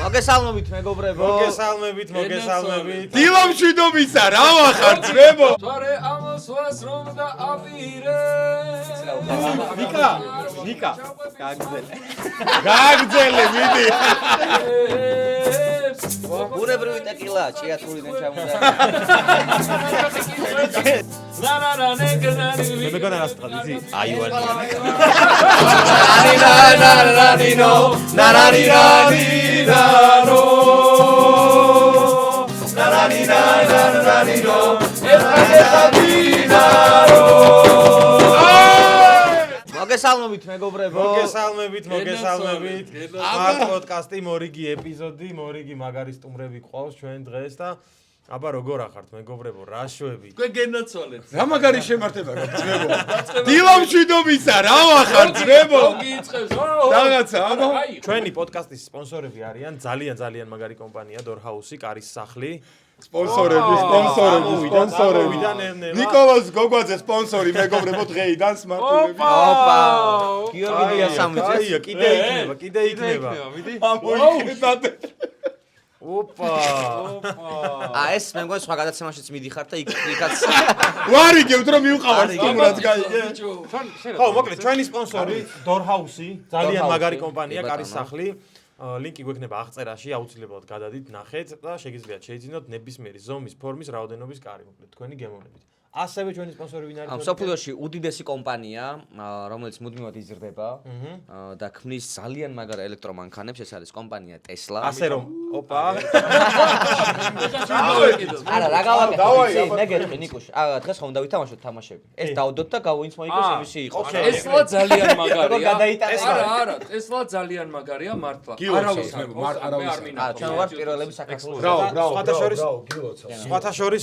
მოგესალმებით მეგობრებო. მოგესალმებით. დილამშვიდობისა, რა ვახარ ძმებო? თორე ამოსვას რომ და აპირე. ნიკა. გაგძელე, მიდი. ბუნებრივი ტეკილა, ჭიათურიდან ჩამოდა. მე მეგონა რას თქვა, იცი? აივანი. მოგესალმებით მეგობრებო. მოგესალმებით. ამ პოდკასტი მორიგი ეპიზოდი, მორიგი მაგარი სტუმრები ყავს ჩვენ დღეს და აბა როგორ ახართ მეგობრებო, რა შვები? თქვენ გენაცვალეთ. რა მაგარი შემართება გაქვს ძმებო? დილამშვიდობისა, რა ვახარ ძმებო? გიწყებს. რაღაცა, აბა. ჩვენი ჩვენი პოდკასტის სპონსორები არიან ძალიან მაგარი კომპანია დორჰაუსი, კარის სახლი. სპონსორები. ნიკოლოზ გოგვაძე სპონსორი მეგობრებო დღეიდან სმარტულები. ოპა. გიორგი დიასამიძე. აია, კიდე იქნება. მიდი. ამოიქნებათ. ოპა. ეს მე მგონი სხვა გადაცემაშიც მიდიხარ და იქაც ვარიგებთ რომ მივყავართ სტუმრად გაიგე. ხო, მოკლედ ჩვენი სპონსორი დორჰაუსი, ძალიან მაგარი კომპანია, კარის სახლი. ლინკი გვექნება აღწერაში, აუცილებლად გადადით, ნახეთ და შეგიძლიათ შეიძინოთ ნებისმიერი ზომის, ფორმის, რაოდენობის კარი, მოკლედ თქვენი გემოვნებით. ასევე ჩვენი სპონსორი ვინ არის? სოფლიოში უდიდესი კომპანია, რომელიც მუდმივად იზრდება და ქმნის ძალიან მაგარ ელექტრომანქანებს, ეს არის კომპანია Tesla. ასე რომ, ოპა. არა, რა გავაკეთე? მე გეტყვი ნიკუშ. დღეს ხომ დავითამაშოთ თამაშები. ეს დავდოთ და გავუინს მოიგოს ემისი იყოს. Tesla ძალიან მაგარია. გადაიტანა. არა, Tesla ძალიან მაგარია მართლა. არავის ჩვენ ვართ პირველები საქართველოს. სხვათა შორის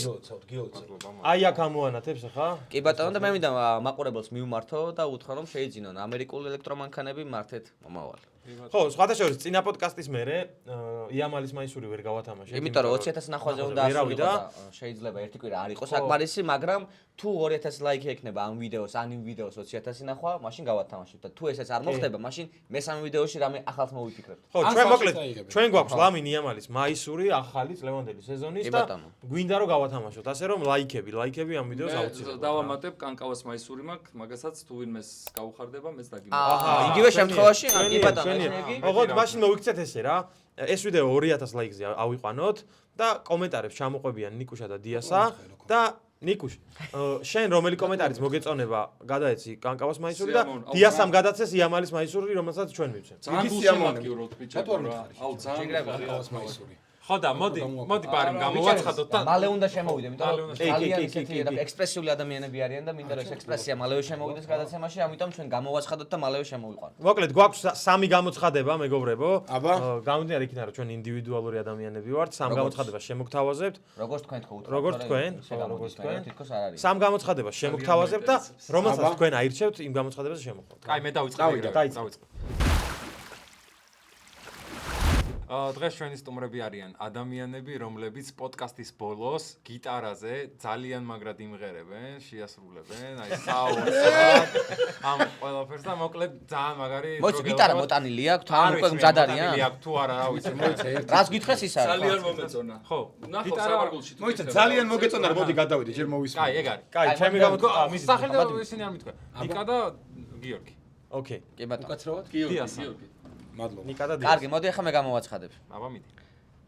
აი აქ ამოანათებს ახლა? კი ბატონო და მე მინდა მაყურებელს მივმართო და უთხრა რომ შეიძინონ ამერიკული ელექტრომანქანები მართეთ მომავალი. ხო, სხვათა შორის წინა პოდკასტის მერე იამალის მაისური ვერ გავათამაშე. იმიტომ რომ 20,000 ნახვაზე უნდა ასულიყო და შეიძლება ერთი კვირა არ იყოს საკმარისი, მაგრამ თუ 2000 ლაიქი ექნება ამ ვიდეოს, ან იმ ვიდეოს 20,000 ნახვა, მაშინ გავათამაშებთ და თუ ესეც არ მოხდება, მაშინ მესამე ვიდეოში რამე ახალს მოვიფიქრებთ. ხო, ჩვენ მოკლედ ჩვენ გვაქვს ლამინ იამალის მაისური ახალი წლევანდელი სეზონის და გვინდა რომ გავათამაშოთ, ასე რომ ლაიქები ამ ვიდეოს აუცილებლად. დავამატებ კანკავას მაისური მაქვს, მაგასაც თუ ვინმეს გაუხარდება, მეც დაგიმატებ. აჰა, იგივე შემთხვევაში, კი ბატონო. ოღონდ მაშინ მოვიქცეთ ესე რა. ეს ვიდეო 2000 ლაიქზე ავიყვანოთ და კომენტარებს ჩამოყვებიან ნიკუშა და დიასა და ნიკუშ, შენ რომელი კომენტარიც მოგეწონება, გადაეცი კანკავას მაისური და დიასამ გადაცეს იამალის მაისური, რომელსაც ჩვენ მივცემ. ძალიან გულშემატკივრობთ ბიჭებო რა. აუ ძალიან კანკავას მაისური. ხო და მოდი ბარემ გამოვაცხადოთ და მალე უნდა შემოვიდე, იმიტომ რომ ძალიან ისეთი ექსპრესიული ადამიანები არიან და მინდა რომ ეს ექსპრესია მალევე შემოვიდეს გადაცემაში, ამიტომ ჩვენ გამოვაცხადოთ და მალევე შემოვიყვანოთ. მოკლედ გვაქვს 3 გამოცხადება, მეგობრებო. გამომდინარე იქიდან რომ ჩვენ ინდივიდუალური ადამიანები ვართ, 3 გამოცხადებას შემოგთავაზებთ. როგორც თქვენ თქო უთხრობთ. როგორც თქვენ, თითქოს არ არის. 3 გამოცხადებას შემოგთავაზებთ და რომელსაც თქვენ აირჩევთ, იმ გამოცხადებაზე შემოხვდეთ. კაი, მე დავიწყე. დღეს ჩვენი სტუმრები არიან ადამიანები, რომლებიც პოდკასტის ბოლოს გიტარაზე ძალიან მაგრად იმღერებენ, შეასრულებენ, აი საოცრად ამ ყველაფერს და მოკლედ ძალიან მაგარი მოიცი გიტარა მოტანილი აქვს, თან უკვე მზად არიან. თუ არა, რა ვიცი, მოიცი. რას გითხეს ის არის? ძალიან მომეწონა. ხო, ნახო საბარგულში. მოიცა ძალიან მოგეწონა რომ მოდი გადავიდე, ჯერ მოვისმენთ. კაი, ეგ არის. კაი, ჩემი გამოცხადება ამის სახელი და ისინი არ მითქვა. ნიკა და გიორგი. ოკეი. კი ბატონო. უკაცრავად? გიორგი. მადლობა. ნიკა და კარგი, მოდი ახლა მე გამოვაცხადებ. აბა მიდი.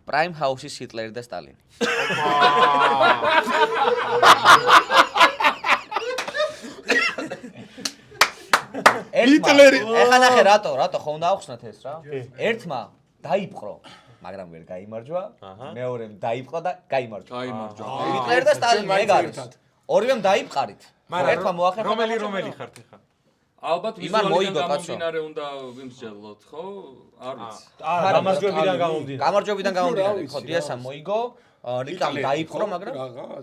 Prime House-ის ჰიტლერი და სტალინი. ჰიტლერი. ეხლა ნახე რატო ხომ დაახსნათ ეს რა? ერთმა დაიპყრო, მაგრამ ვერ გაიმარჯვა, მეორემ დაიპყრო და გაიმარჯვა. ჰიტლერი და სტალინი ეგ არის. ორივემ დაიპყარით. ერთმა მოახერხა. რომელი ხართ ახლა? ალბათ ვიზუალიდან გამომდინარე უნდა ვიმსჯელოთ, ხო? არ ვიცი. არა, გამარჯვებიდან გამომდინარე. გამარჯვებიდან გამომდინარე, ხო, დიასამ მოიგო, რიკამ დაიპყრო, მაგრამ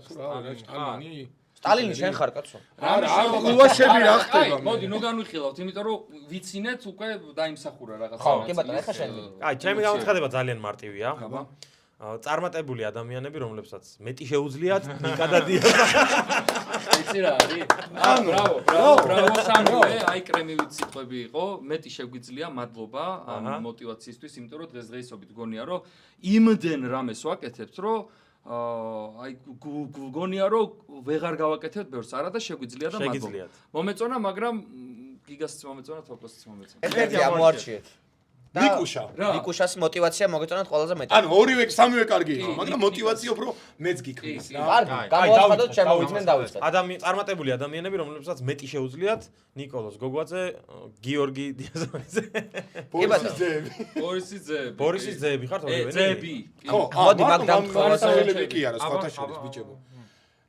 სტალინი. სტალინი შენ ხარ კაცო. არა, გულაშები რა ხდება? მოდი, ნუ განვიხილავთ, იმიტომ რომ ვიცინეთ უკვე დაიმსახურა რაღაცა. ხო, კი ბატონო, ეხლა შენ. აი, ჩემი გამოცხადება ძალიან მარტივია. წარმატებული ადამიანები, რომლებსაც მეტი შეუძლიათ, ნიკა და დიასა. იცი რა არის? ბრავო, სამივე, აი კრემივით სიტყვები იყო, მეტი შეგვიძლია, მადლობა ამ мотиваციისთვის, იმიტომ რომ დღესდღეობით გონია, რომ იმდენ რამეს ვაკეთებთ, რომ აი გონია, რომ ვეღარ გავაკეთებთ ბევრს, არა და შეგვიძლია და მადლობა. მომეწონა, მაგრამ გიგასიც მომეწონა, თოფლოსიც მომეწონა. ერთ-ერთი ამოარჩიეთ. ნიკუშა. ნიკუშას мотиваცია მოგეწონათ ყველაზე მეტად. ანუ ორივე სამივე კარგი იყო, მაგრამ мотиваცია უფრო მეც გიქმნის რა. კარგი, გამოვაცხადოთ, შემოვიდნენ დავიწყეთ. წარმატებული ადამიანები, რომლებსაც მეტი შეუძლიათ, ნიკოლოზ გოგვაძე, გიორგი დიაზოვიძე. ბორისის ძეები. ბორისის ძეები ხართ ორივე? ძეები. ხო, მოდი მაგ დამთავრებული კი არა, სხვათა შორის ბიჭებო.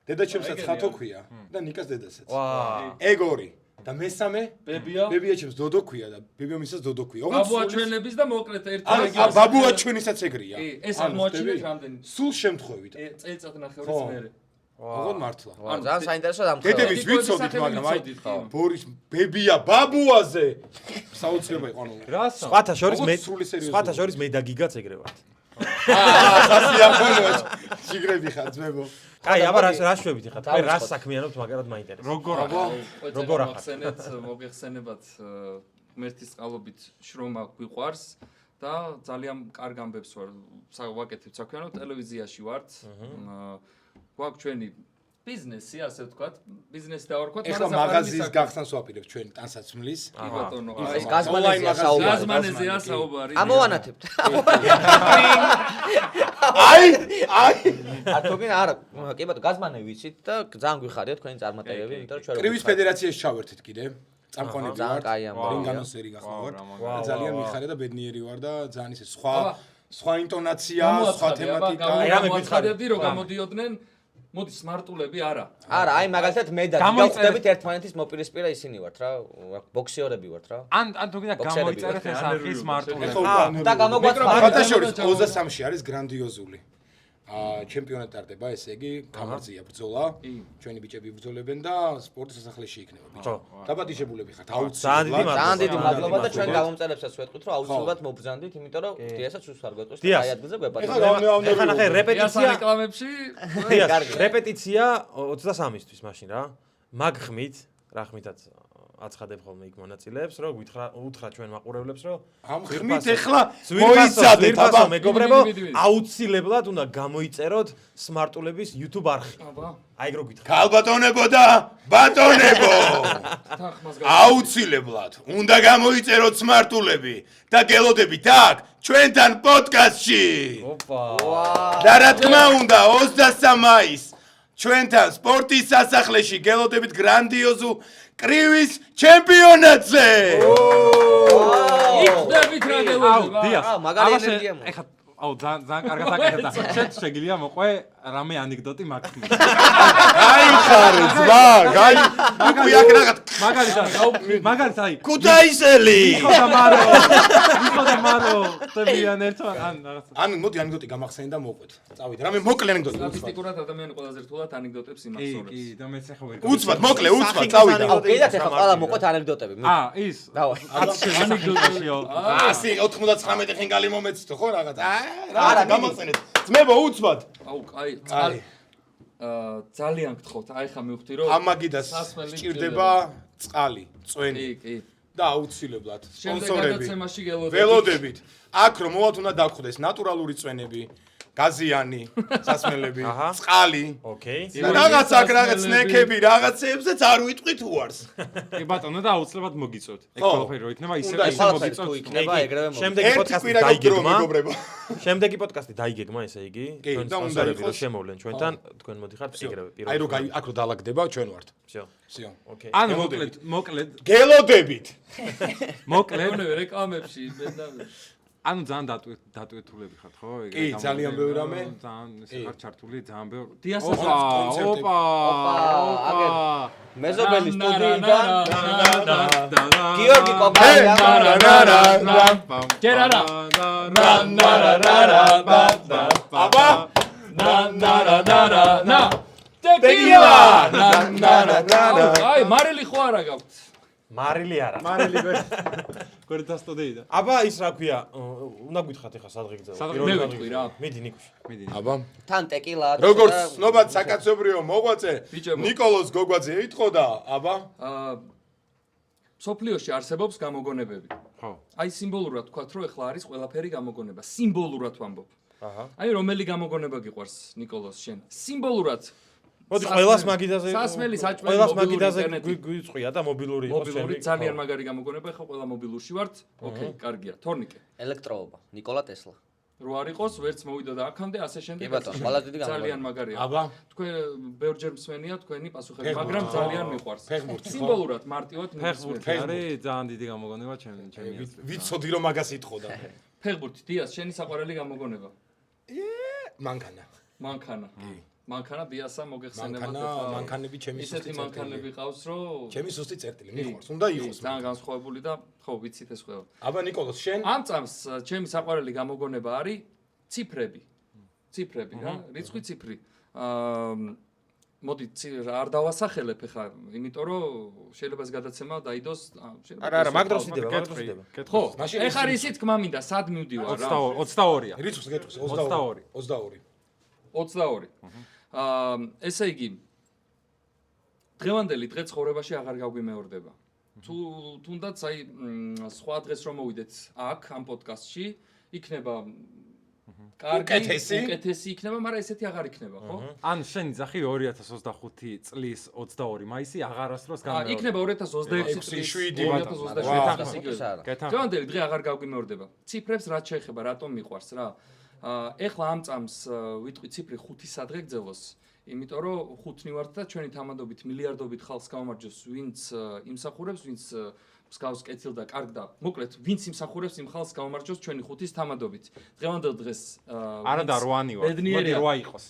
დედაჩემსაც ხათო ქვია და ნიკას დედასაც. ვა. ეგორი. და მესამე ბებია. ბებია ჩემს დოდო ქვია და ბებია მისას დოდო ქვია. ბაბუა ჩვენების და მოკლედ ერთი რეგიონი. ბაბუა ჩვენისაც ეგრეა. კი, ეს აღმოაჩინეთ რამდენი? სულ შემთხვევით. წელიწად ნახევრის მერე. როგორ მართლა? ანუ ძალიან საინტერესო დამხმარე. დედების ვიცოდით, მაგრამ აი ბორის ბებია ბაბუაზე საოცრება იყო, ანუ სხვათა შორის მე და გიგაც ეგრე ვართ. სასიამოვნოა. შიგრები ხარ ძმებო. კაი, აბა რა შვებით ხარ? თქვენ რას საქმიანობთ, მაგარად მაინტერესებს. როგორ ახსენეთ, მოგეხსენებათ ღმერთის წყალობით შრომა გვიყვარს და ძალიან კარგ ამბებს ვაკეთებ საქმიანობ, ტელევიზიაში ვართ. გვაქვს ჩვენი ბიზნესი, ასე ვთქვათ, ბიზნესი დავარქვათ, ეხლა მაღაზიის გახსნას ვაპირებთ ჩვენ ტანსაცმლის. კი ბატონო, ეს გაზმანეზეა საუბარი. გაზმანეზეა საუბარი. ამოვანათებთ. აი! ათოგენ არა, კი ბატონო, გაზმანე ვიცით და ძალიან გვიხარია თქვენი წარმატებები, იმიტომ რომ ჩვენ კრივის ფედერაციაში ჩავერთით კიდე. წამყვანები ძალიან ვარ. კაი ამბავია. რინგანოსერი გახმა ვარ. ძალიან მიხარია და ბედნიერი ვარ და ძალიან ისე სხვა ინტონაცია, სხვა თემატიკა. აი, რამე გითხარებდი რომ გამოდიოდნენ მოდი სმარტულები არა. არა, აი მაგალითად მე და გავხდებით ერთმანეთის მოპირისპირა ისინი ვართ რა, ბოქსიორები ვართ რა. ან თუ გინდა გამოიწერეთ ეს არხის მარტულები. და გამოგვაცხადეთ. ფათაშორის 23-ში არის გრანდიოზული. ჩემპიონატი ტარდება, ესე იგი, გამარჯვია ბრძოლა. ჩვენი ბიჭები ბრძოლებენ და სპორტის სასახლეში იქნება ბიჭო. დაბადიშებულები ხართ, აუცილებლად. ძალიან დიდი მადლობა და ჩვენ გამომწერებსაც ვეთქვით, რომ აუცილებლად მობრძანდით, იმიტომ რომ დიასაც უშ არ გვეტყვის და აი ადგილზე გვეპატიოთ. ეხლა ნახე რეპეტიცია რეკლამებში. რეპეტიცია 23-ისთვის მაშინ რა. მაგ ხმით, რა ხმითაც აცხადებ ხოლმე იქ მონაწილეებს, რომ უთხრა ჩვენ მაყურებლებს, რომ ამ ხმით ეხლა მოიცადეთ, აბა მეგობრებო, აუცილებლად უნდა გამოიწეროთ სმარტულების YouTube არხი. აი რო გითხრა. ქალბატონებო და ბატონებო. აუცილებლად უნდა გამოიწეროთ სმარტულები და გელოდებით აქ ჩვენთან პოდკასტში. ოპა. და რა თქმა უნდა 23 მაისს ჩვენთან სპორტის სასახლეში გელოდებით გრანდიოზულ კრივის ჩემპიონატზე. იქნებით რა გელოდება. მაგარი ენერგია მოყვა. ეხლა აუ ძალიან კარგად აკეთებ და შენ შეგიძლია მოყვე რამე ანეკდოტი მაგხმის. აი ხარე ზვა, გაი უკვე აქ რაღაც მაგალითად აი კუთაისელი. იყო და მარო ტებიან ერთად ან რაღაცა. ანუ მოდი ანეკდოტი გამახსენე და მოყვეთ. წავიდე. რამე მოკლე ანეკდოტი. სტატისტიკურად ადამიანი ყველაზე რთულად ანეკდოტებს იმახსოვრებს. კი და მეც ახლა ვერ უცბად მოკლე, უცბად წავიდე. აუ, კიდათ ახლა ყველა მოყვეთ ანეკდოტები. ის დავაი. ანეკდოტაშიო. 199 ხინგალი მომეცით ხო რაღაცა. რა გამახსენეთ. ძმებო უცბად. აუ, კაი, ძალიან გთხოვთ, აი ხა მივხვდი რომ ამაგიდას სჭირდება წყალი, წვენი. კი. და აუცილებლად შემდეგ სპონსორები. გადაცემაში გელოდებით. ველოდებით. აქ რომ მოვალთ უნდა დაგხვდეს ნატურალური წვენები, გაზიანი, სასმელები, წყალი. ოკეი. რაღაც აქ რაღაც სნეკები, რაღაცებსაც არ ვიტყვით უარს. კი ბატონო და აუცილებლად მოგიწევთ. ეგ ყველაფერი რო იქნება ისე მოგიწევთ. მოგიწევთ. იქნება ეგრევე მოგიწევთ. შემდეგი ერთი პოდკასტი კვირა გაგდრო დაიგეგმა. მეგობრებო. შემდეგი პოდკასტი დაიგეგმა, ესე იგი. კი, თქვენ და უნდა სპონსორები რო იყოს. შემოვლენ ჩვენთან, თქვენ მოდიხართ ეგრევე პირველ. აი რო აქ რო დაალაგდება ჩვენ ვართ. всё. всё. ოკეი. ანუ მოკლედ გელოდებით. რეკლამებში ბედნავი. ანუ ძალიან დატვირთულები ხართ ხო? კი, ძალიან ბევრი რამე. ძალიან ესე ხარ ჩართული, ძალიან ბევრი. დიასას ოპა. მეზობელი სტუდიიდან გიორგი კოპალია. ჯერარა. აბა ნა. ტეკილა. აი, მარილი ხო არა გაქვთ? მარილი არა. გორდა სტუდიიდან. აბა ის რა ქვია, უნდა გითხრათ ახლა სადღი გძელო. მე ვიტყვი რა. მიდი ნიკუშ. მიდი. აბა. თან ტეკილა. როგორც ცნობად საკაცობრიო მოღვაწე ბიჭებო. ნიკოლოზ გოგვაძე იტყოდა, აბა. სოფლიოში არსებობს გამოგონებები. ხო. აი სიმბოლურად თქვათ, რომ ეხლა არის ყველაფერი გამოგონება. სიმბოლურად ვამბობ. აჰა. აი რომელი გამოგონება გიყვარს ნიკოლოზ შენ? სიმბოლურად. მოდი ყველას მაგიდაზე სასმელი საჭმელი ყველას მობილური მაგიდაზე ინტერნეტი. გვიწყვია და მობილური იყოს მობილური ძალიან მაგარი გამოგონება, ეხლა ყველა მობილურში ვართ. ოკეი, კარგია. თორნიკე. ელექტროობა. ნიკოლა ტესლა. რო არ იყოს, ვერც მოვიდა და აქამდე ასე შემდეგ. კი ბატონო, ყველაზე დიდი გამოგონება. ძალიან მაგარია. აბა. თქვენ ბევრჯერ მსმენია თქვენი პასუხები, მაგრამ ძალიან მიყვარს. ფეხბურთი, ხო? სიმბოლურად მარტივად ფეხბურთი არის ძალიან დიდი გამოგონება ჩემი აზრით. ვიცოდი რომ მაგას იტყოდა. ფეხბურთი, დიას, შენი საყვარელი გამოგონება. მანქანა. მანქანა. მანქანა დიასა მოგეხსენება მანქანები ჩემი ისეთი მანქანები ყავს, რომ ჩემი სუსტი წერტილი მიყვარს. უნდა იყოს. ძალიან განსხვავებული და ხო, ვიცით ეს ყველა. აბა ნიკოლოზ შენ? ამ წამს ჩემი საყვარელი გამოგონება არის ციფრები. ციფრები რა, რიცხვი ციფრი. მოდი არ დავასახელებ ახლა, იმიტომ რომ შეიძლება ეს გადაცემა დაიდოს, არა, მაგ დროს იდება, მაგ დროს იდება. ხო, ეხლა რისი თქმა მინდა, სად მივდივარ რა? 22-22-ია. რიცხვს გეტყვის 22. 22. 22. ესე იგი დღევანდელი დღე ცხოვრებაში აღარ გაგვიმეორდება. თუ თუნდაც აი სხვა დღეს რომ მოვიდეთ აქ ამ პოდკასტში, იქნება კარგი, უკეთესი იქნება, მაგრამ ესეთი აღარ იქნება, ხო? ან შენი ძახი 2025 წლის 22 მაისი აღარასდროს გამეორდება. იქნება 2026 წლის 2027. დღევანდელი დღე აღარ გაგვიმეორდება. ციფრებს რაც შეეხება, რატომ მიყვარს რა? ეხლა ამ წამს ვიტყვი ციფრი 5 სადღე გძელოს. იმიტომ რომ 5-ნი ვართ და ჩვენი თამადობით მილიარდობით ხალხს გავმარჯოს, ვინც იმსახურებს, ვინც მსგავს კეთილ და კარგ და მოკლედ, ვინც იმსახურებს იმ ხალხს გავმარჯოს ჩვენი 5-ის თამადობით. დღევანდელ დღეს არა და 8-ნი ვარ. მოდი 8 იყოს.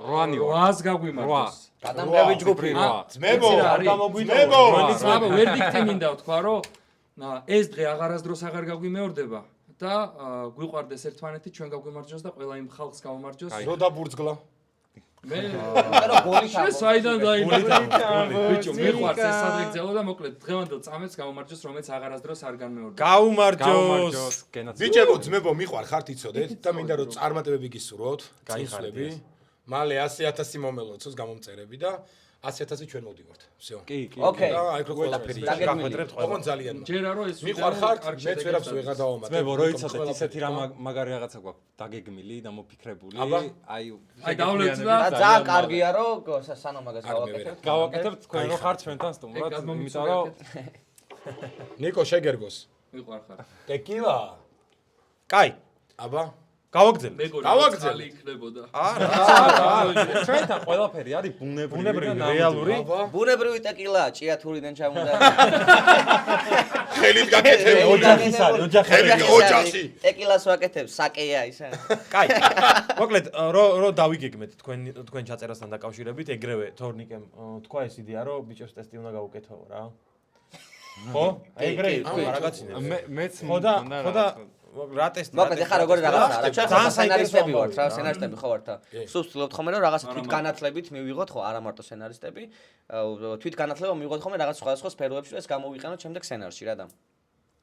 8-ნი ვარ. 8-ს გაგვიმარჯოს. გადამღები ჯგუფი. ძმებო, გამოგვიდო. აბა, ვერდიქტი მინდა ვთქვა, რომ ეს დღე აღარასდროს აღარ გაგვიმეორდება და გვიყვარდეს ერთმანეთი, ჩვენ გაგვიმარჯოს და ყველა იმ ხალხს გავმარჯოს. რო დაბურძგლა. მე რო გოლი საიდან დაიბადა? ბიჭო, მიყვარს ეს სადღე გძელო და მოკლედ დღევანდელ წამებს გამომარჯოს, რომელიც აღარასდროს არ განმეორდება. გაუმარჯოს. ბიჭებო, ძმებო, მიყვარ ხართ იცოდეთ და მინდა რომ წარმატებები გისურვოთ, წინსვლები. მალე 100,000 მომელოცოს გამომწერები და 100,000 ჩვენ მოვდივართ. всё. კი, კი. ოკეი. და აი რო ყველაფერი გახვედრებთ ყველა. ოღონდ ძალიან. ჯერა რომ ეს მიყვარ ხართ, მეც ვერაფერს ვეღარ დავამატებ. ძმებო, რო იცოდეთ ისეთი რა მაგარი რაღაცა გვაქვს დაგეგმილი და მოფიქრებული. აი დავლეთ და და ძალიან კარგია რომ სანამ მაგას გავაკეთებთ. გავაკეთებთ თქვენ რო ხართ ჩვენთან სტუმრად, იმიტომ რომ ნიკო შეგერგოს. მიყვარ ხარ. ტეკილა. კაი, აბა. გავაგზავნე. მეგონა გავაგზავნე. ხალი იქნებოდა. არა, ჩვენთან ყველაფერი არის ბუნებრივი და რეალური. ბუნებრივი ტეკილა ჭიათურიდან ჩამონდა. ხელით გაკეთებული. ოჯახის არის, ოჯახი. ტეკილას ვაკეთებ, საკეა ისა. კაი. მოკლედ, რო დავიგეგმეთ თქვენ ჩაწერასთან დაკავშირებით, ეგრევე თორნიკემ თქვა ეს იდეა, რომ ბიჭებს ტესტი უნდა გავუკეთო რა. ხო? ეგრე რა გაცინებს. მეც ხო და რა ტესტი? მოკლედ ეხლა როგორი რაღაცაა რა ჩვენ ძალიან სცენარისტები ვართ რა საინტერესო სცენარისტები ხო ვართ და სულ ვცდილობთ ხოლმე რომ რაღაცა თვით განათლებით მივიღოთ ხო არა მარტო სცენარისტები თვით განათლება მივიღოთ ხოლმე რაღაც სხვადასხვა სფეროებში ეს გამოვიყენოთ შემდეგ სცენარში რა და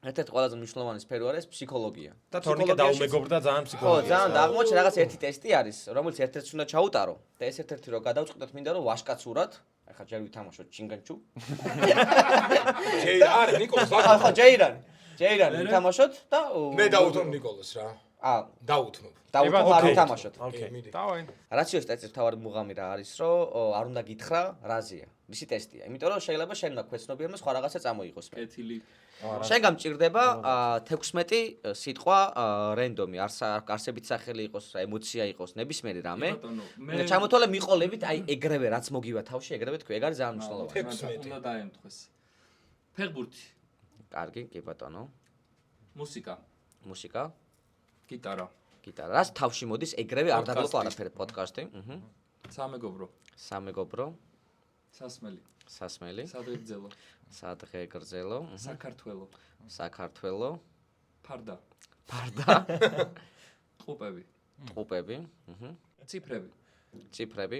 ერთ-ერთი ყველაზე მნიშვნელოვანი სფერო არის ფსიქოლოგია და თორნიკე დაუმეგობრდა ძალიან ხო ფსიქოლოგიას. ძალიან და აღმოჩნდა რაღაც ერთი ტესტი არის რომელიც ერთ-ერთს უნდა ჩაუტარო და ეს ერთ-ერთი რომ გადავწყვიტოთ მინდა რომ ვაშკაცურად ახლა ჯერ ვითამაშოთ ჩინგანჩუ არა ნიკოლოზ ხო ჯეირანი ვითამაშოთ და მე დაუთმობ ნიკოლოზს რა. დაუთმობ. დაუთმობ არ ვითამაშოთ. ოკეი. დავაი. რაციოს ტესტის თავარი მუღამი რა არის, რომ არ უნდა გითხრა რაზეა. მისი ტესტია. იმიტომ რომ შეიძლება შენ უნდა ქვეცნობიერმა სხვა რაღაცა წამოიღოს მე. კეთილი. შენ გამჭირდება 16 სიტყვა რენდომი, არსებით სახელი იყოს, ემოცია იყოს, ნებისმიერი რამე. და ჩამოთვალე მიყოლებით, აი ეგრევე რაც მოგივა თავში, ეგრევე თქვი, ეგ არის ძალიან მნიშვნელოვანი. 16. უნდა დაემთხვეს. ფეხბურთი, კარგი, კი ბატონო. მუსიკა, მუსიკა, გიტარა, გიტარა. რას თავში მოდის, ეგრევე არ დაგვიყვ არაფერი პოდკასტი. სამეგობრო, სამეგობრო, სასმელი, სასმელი, სადღეგრძელო, სადღე გრძელო, საქართველო, საქართველო, ფარდა, ფარდა, ყუპები, ყუპები, ციფრები, ციფრები,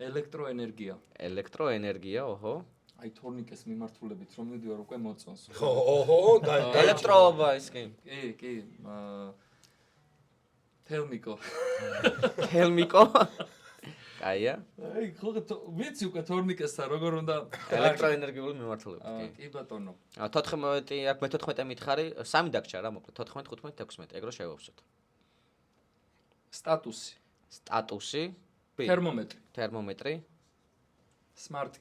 ელექტროენერგია, ელექტროენერგია, ოჰო. აი თორნიკეს მიმართულებით რომ მივდივარ უკვე მოწონს. ხო, და ელექტროობა ის კი. კი. თელმიკო. თელმიკო. კაია. აი ხო ვიცი უკვე თორნიკესთან როგორ უნდა ელექტროენერგიული მიმართულებით კი. კი ბატონო. 14 აქ მე-14 მითხარი, 3 დაგჭა რა მოკლედ 14, 15, 16 ეგრო შევავსოთ. სტატუსი. თერმომეტრი. სმარტ.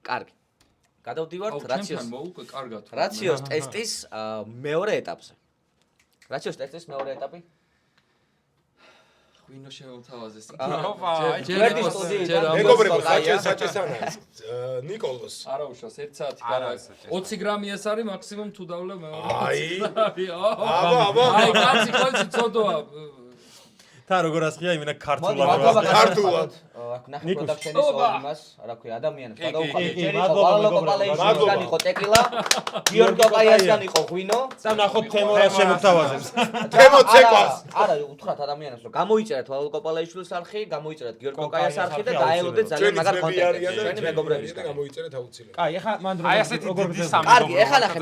კარგი. გადავდივართ რაციოს. ჩემთან მოუკვე კარგად. რაციოს ტესტის მეორე ეტაპზე. რაციოს ტესტის მეორე ეტაპი? ღვინო შემოთავაზეს. მეგობრებო, საჭესანა ნიკოლოს. არა უშავს 1 საათი კარგად. 20 გრამი ეს არის მაქსიმუმ თუ დავლევ მეორე. აბა. აი კაცი ხოლმე ცოდოა. თან როგორ ასხია იმენა ქართულად. აქ ნახე პროდაქშენის იმას, რა ქვია, ადამიანებს გადაუყალე. კოპალეიშგან იყო ტეკილა, გიორგოპაიასგან იყო ღვინო. და ნახოთ თემორას შემოგთავაზებს. თემო ცეკვას. არა, უთხრათ ადამიანებს, რომ გამოიწერეთ ვალოკოპალეიშვილის არხი, გამოიწერეთ გიორგოპაიას არხი და დაელოდეთ ძალიან მაგარ კონტენტებს. ჩვენი მეგობრებისგან გამოიწერეთ აუცილებლად. კაი, ახლა მან აი ასეთი დიდი სამი. კარგი, ეხლა ნახე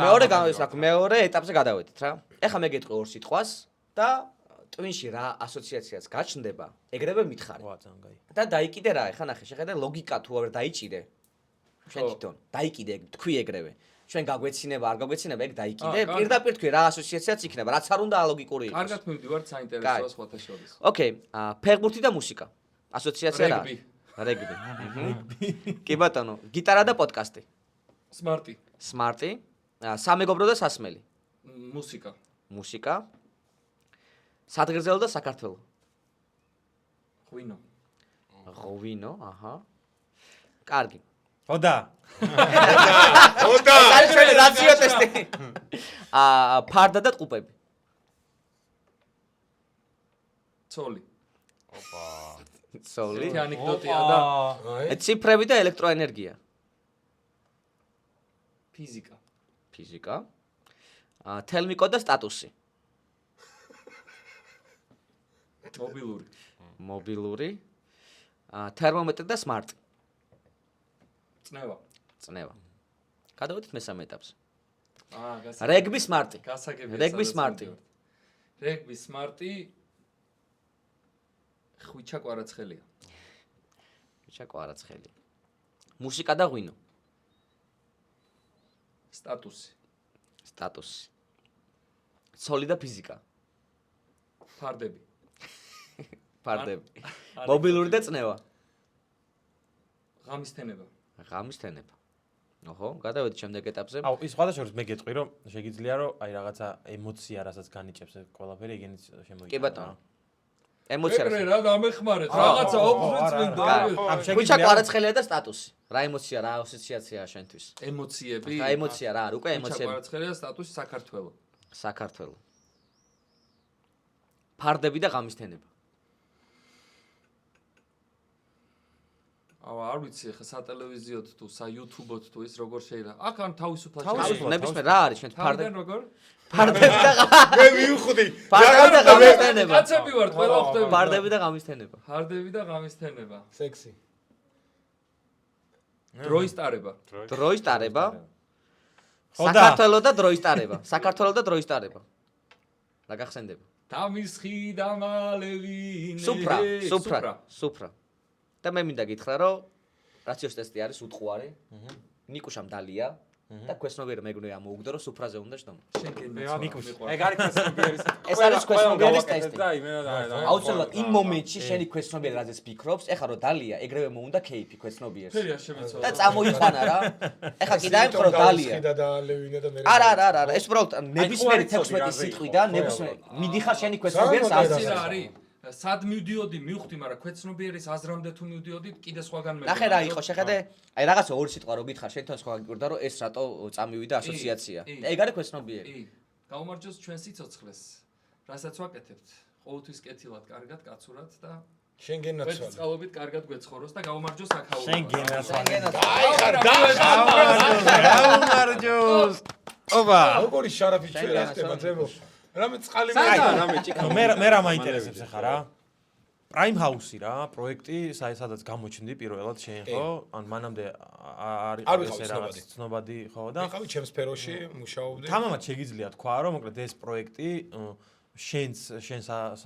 მეორე ეტაპზე გადავედით რა. ეხლა მე გეტყვი ორ სიტყვას და ტვინში რა ასოციაციაც გაჩნდება, ეგრევე მითხარი. ვა, ძალიან კაი. და დაიკიდე რა, ეხლა ნახე, შეხედე ლოგიკა თუ არ დაიჭირე. ჩვენ თვითონ დაიკიდე, თქვი ეგრევე. ჩვენ გაგვეცინება, არ გაგვეცინება, ეგ დაიკიდე. პირდაპირ თქვი რა ასოციაციაც იქნება, რაც არ უნდა ალოგიკური იყოს. კარგად მივდივართ საინტერესოა სხვათა შორის. ოკეი, ფეხბურთი და მუსიკა. ასოციაცია რა? რეგბი. კი ბატონო, გიტარა და პოდკასტი. სმარტი. სამეგობრო და სასმელი. მუსიკა. სადგრძელო და საქართველო. ღვინო, აჰა. კარგი. ოდა. არის ჩვენი რაციო ტესტი. ფარდა და ტყუპები. ცოლი. ცოლი. ეს ანეკდოტია და ციფრები და ელექტროენერგია. ფიზიკა. თელმიკო და სტატუსი. მობილური. თერმომეტრი და სმარტი. წნევა. გადავედით მესამე ეტაპზე. რეგბი სმარტი. ხვიჩა კვარაცხელია. მუსიკა და ღვინო. სტატუსი. ცოლი და ფიზიკა. ფარდები. მობილური და წნევა. ღამისთენება. ოჰო, გადავედით შემდეგ ეტაპზე. აუ, ის სხვადასხვა მე გეტყვი რომ შეგიძლია რომ აი რაღაცა ემოცია რასაც განიჭებს ყველაფერი ეგენიც შემოიჭრა. კი ბატონო. ემოცია რა დამეხმარეთ, რაღაცა ოფრიც მინდა. ხვიჩა კვარაცხელია და სტატუსი. რა ემოცია, რა ასოციაციაა შენთვის? ემოციები. რა ემოცია რა, უკვე ემოციები. ხვიჩა კვარაცხელია და სტატუსი საქართველო. ფარდები და ღამისთენება. არ ვიცი ხა სატელევიზიოდ თუ საიუთუბოთ თუ ის როგორ შეიძლება. აქ ან თავისუფლად ნებისმიერ რა არის შენ ფარდები როგორ? ფარდები და მე მივხვდი. ღამისთენება. კაცები ვართ, ყველა ხვდები. ფარდები და ღამისთენება. სექსი. დროის ტარება. საქართველო და დროის ტარება. რა გახსენდება? დამისხი დამალევინე. სუფრა. და მე მინდა გითხრა რომ რაციოს ტესტი არის უტყუარი. ნიკუშამ დალია და ქვეცნობიერი მეგრე ამოუგდო რომ სუფრაზე უნდა ჯდომო. ეგ არის ქვეცნობიერის. ეს არის ქვეცნობიერის ტესტი. აუცილებლად იმ მომენტში შენი ქვეცნობიერი რაზეც ფიქრობს, ეხლა რომ დალია, ეგრევე მოუნდა кейფი ქვეცნობიერს. და წამოიყვანა რა. ეხლა კი დაემხრო დალია. არა, ეს უბრალოდ ნებისმიერი 16 სიტყვიდან ნებისმიერი მიდიხარ შენი ქვეცნობიერს აზრს. სად მივდიოდი მივხვდი, მაგრამ ქვეცნობიერის აზრამდე თუ მივდიოდი, კიდე სხვაგან მე. ნახე რა იყო, შეხედე, აი რაღაცა ორი სიტყვა რო გითხარ, შენთან სხვა გიკვირდა რომ ეს რატო წამივიდა ასოციაცია. ეგ არის ქვეცნობიერი. გაუმარჯოს ჩვენ სიცოცხლეს, რასაც ვაკეთებთ. ყოველთვის კეთილად, კარგად, კაცურად და შენ გენაცვალე. წყალობით კარგად გვეცხოვროს და გაუმარჯოს აქაურობა. შენ გენაცვალე. გაუმარჯოს. ობა. როგორი შარაფი ჩვენ რა ხდება ძებო? რამე წყალი მე რა მაინტერესებს ახლა რა? Prime House-ი რა, პროექტი, სადაც გამოჩნდი პირველად შენ ხო? ან მანამდე არის ესე რაღაც ცნობადი ხო და ვიყავი ჩემს სფეროში, მუშაობდი. თამამად შეგიძლია თქვა, რომ მოკლედ ეს პროექტი შენს